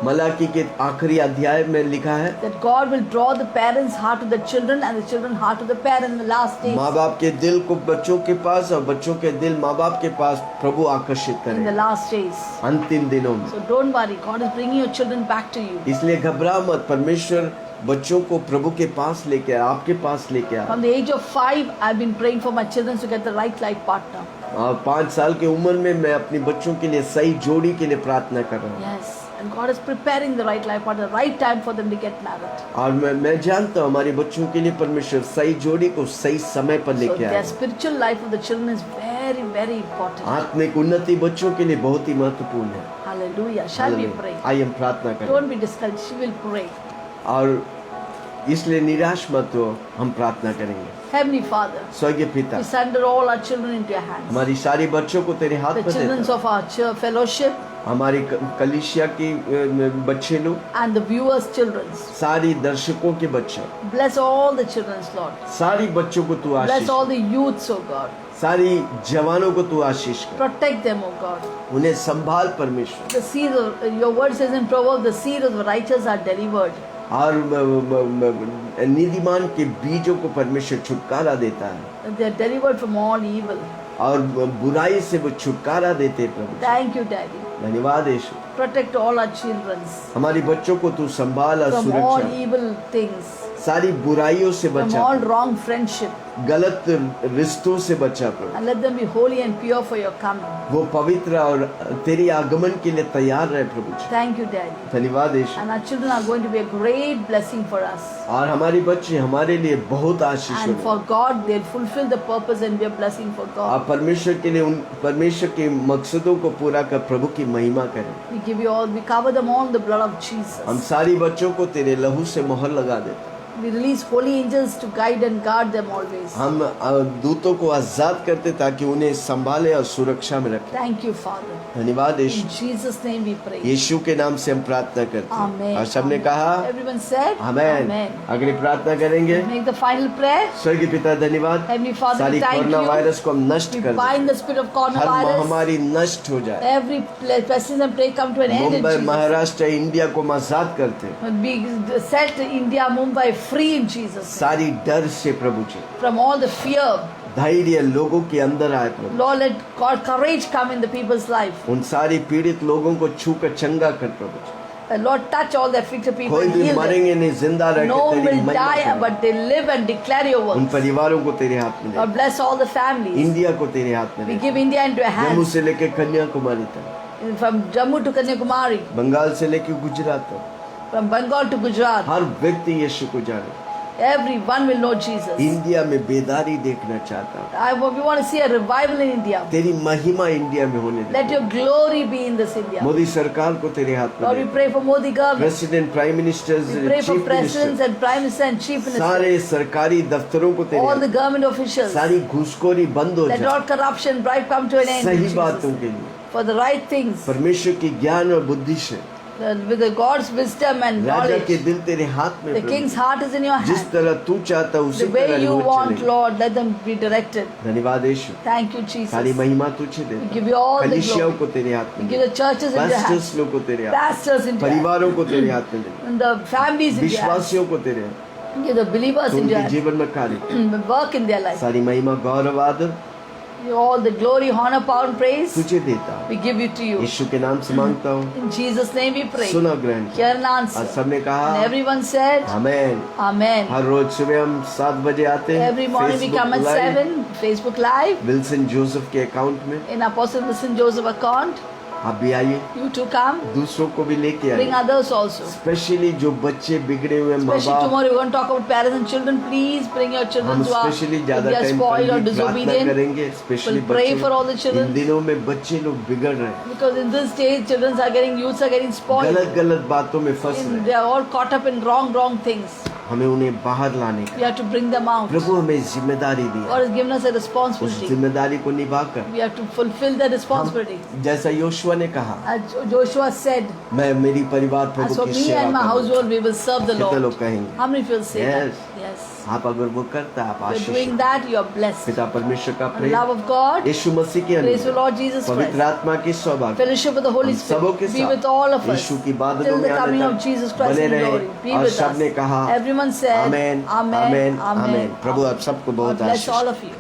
Malachi के आखिरी अध्याय में लिखा है that God will draw the parents' heart to the children and the children heart to the parents in the last days. माँ बाप के दिल को बच्चों के पास और बच्चों के दिल माँ बाप के पास प्रभु आकर्षित In the करे last days. अंतिम दिनों में। So don't worry, God is bringing your children back to you. इसलिए घबरा मत, परमेश्वर बच्चों को प्रभु के पास लेके आए, आपके पास लेके आए। From the age of 5, I've been praying for my children to get the right life partner. 5 साल की उम्र में मैं अपने बच्चों के लिए सही जोड़ी के लिए प्रार्थना कर रहा हूँ। Yes. And God is preparing the right life partner, the right time for them to get married. और मैं जानता हूँ हमारे बच्चों के लिए परमेश्वर सही जोड़ी को सही समय पर So लेके their आए। spiritual life of the children is very, very important. आत्मिक उन्नति बच्चों के लिए बहुत ही महत्वपूर्ण है। Hallelujah. Shall we pray? आइए हम प्रार्थना करें। Don't be discouraged. She will pray. और इसलिए निराश मत हो, हम प्रार्थना करेंगे। Heavenly Father, स्वर्गीय पिता, we surrender all our children into your hands. हमारी सारी बच्चों को तेरे हाथ The में children देता हूं। of our fellowship हमारी कलीसिया की बच्चे लोग, and the viewers' children. सारी दर्शकों के बच्चे, Bless all the children, Lord. सारी बच्चों को तू आशीष Bless all कर। the youths, O God. सारी जवानों को तू आशीष कर। Protect them, O God. उन्हें संभाल परमेश्वर। The seed of your word says in Proverbs, the seed of the righteous are delivered. और नीतिमान के बीजों को परमेश्वर छुटकारा देता है They are delivered from all evil. और बुराई से वो छुटकारा देते हैं प्रभु। Thank you, Daddy. धन्यवाद यीशु। Protect all our children हमारी बच्चों को तू संभाल और from all सुरक्षा, evil things, सारी बुराइयों से from बचा, all wrong friendship, गलत रिश्तों से बचा प्रभु। and let them be holy and pure for your coming. वो पवित्र और तेरी आगमन के लिए तैयार रहे प्रभु जी। Thank you, Daddy. धन्यवाद यीशु। And our children are going to be a great blessing for us. और हमारे बच्चे हमारे लिए बहुत आशीष And होंगे। for God, they'll fulfill the purpose and be a blessing for God. आप परमेश्वर के लिए उन परमेश्वर के मकसदों को पूरा कर प्रभु की महिमा करें। We give you all, we cover them all in the blood of Jesus. हम सारी बच्चों को तेरे लहू से मोहर लगा देते। We release holy angels to guide and guard them always. हम दूतों को आजाद करते ताकि उन्हें संभाले और सुरक्षा में रखें। Thank you, Father. धन्यवाद In Yeshu. Jesus' name we pray. यीशु के नाम से हम प्रार्थना करते हैं। Amen. और सबने कहा Everyone said, आमेन। अगली प्रार्थना करेंगे। Make the final prayer. स्वर्गीय पिता धन्यवाद, Heavenly Father, सारी we thank corona you. Virus को हम नष्ट We कर bind दें। the spirit of her coronavirus. महामारी नष्ट हो जाए। Every pestilence and plague come to an end in Mumbai Jesus. Maharashtra India को हम आजाद करते हैं। We set India, Mumbai free in Jesus' name. सारी डर से प्रभु जी, From all the fear. धैर्य लोगों के अंदर आए प्रभु। Lord, let God courage come in the people's life. उन सारी पीड़ित लोगों को छू कर चंगा कर प्रभु जी। Lord, touch all the afflicted people कोई and भी heal them. मरेंगे नहीं, जिंदा रह No के one तेरी will महिमा die, करें। but they live and declare your उन works. परिवारों को तेरे हाथ में दे। Lord, bless all the families. India को तेरे हाथ में We they. give India into your Jammu hands. से लेके कन्याकुमारी तक, From Jammu to Kanyakumari, Bengal से लेके गुजरात तक, from Bengal to Gujarat, हर व्यक्ति यीशु को जाने। everyone will know Jesus. India में बेदारी देखना चाहता हूँ। We want to see a revival in India. तेरी महिमा इंडिया में होने Let they. your glory be in this India. Modi सरकार को तेरे हाथ में Lord, we they. pray for Modi government. President, prime minister, We pray for chief presidents minister, and prime minister and chief minister. सारे सरकारी दफ्तरों को तेरे All the हाथ, government officials. सारी घूसखोरी बंद हो Let जाए। all corruption, bribe come to an end. in सही Jesus' बातों name. के लिए For the right things. परमेश्वर की ज्ञान और बुद्धि से with the God's wisdom and Raja knowledge. के दिल तेरे हाथ में The Prabhu. king's heart is in your जिस hand. तरह तू चाहता उसी The way तरह you वो want, चलेंगे। Lord, let them be directed. धन्यवाद यीशु। Thank you, सारी Jesus. महिमा तुझे We देता give you all the कलीसियाओं glory. को तेरे हाथ We में give the churches into your pastors hands. लोग को तेरे हाथ Pastors into your hands. परिवारों को तेरे हाथ में दे And the families into your hands. विश्वासियों को तेरे हाथ Give the believers तो into your उनके hands. जीवन में कार्य Work in their life. सारी महिमा गौरव आदर All the glory, honor, power, and praise, तुझे देता we give it to you. यीशु के नाम से मांगता हूँ In Jesus' name we pray. सुना ग्रहण Hear कर an और answer. सबने And कहा everyone said, आमेन Amen. हर रोज सुबह हम 7 बजे आते हैं Every morning we come at 7, Facebook Live, Wilson Joseph के अकाउंट में in Apostle Wilson Joseph account. आप भी आइए You too come. दूसरों को भी लेके Bring आइए others also. स्पेशली जो बच्चे बिगड़े हुए माँ Especially बाप tomorrow we're going to talk about parents and children. Please bring your हम children to our, specially if ज्यादा they are time spoiled or प्रार्थना disobedient. करेंगे specially We'll pray for all the बच्चे children. इन दिनों में बच्चे लोग बिगड़ रहे हैं Because in this stage, children are getting, youths are getting spoiled. गलत गलत बातों में फंस रहे हैं They are all caught up in wrong things. हमें उन्हें बाहर लाने का We have to bring them out. प्रभु हमें जिम्मेदारी दी God has given us a उस responsibility. जिम्मेदारी को निभाकर We have to fulfill that responsibility. जैसा योशुआ ने कहा As Joshua said, मैं मेरी परिवार as प्रभु for की me सेवा and my करूंगा household, we will serve the कितने Lord. लोग कहेंगे How many will say Yes. that? Yes. आप अगर वो करता आप If you're Ashish doing that, you are blessed. पिता परमेश्वर का And the Prem love of God, यीशु मसीह की praise the अनुग्रह Lord Jesus पवित्र Christ, आत्मा की सौभाग्य fellowship with the Holy हम सबों के Spirit, be साथ with all of us यीशु की बादलों till the में coming आने of तक Jesus Christ बने in रहे glory. Be और with सबने us. कहा Everyone said, आमेन Amen, आमेन Amen. आमेन प्रभु आप सबको God बहुत bless Ashish all of you.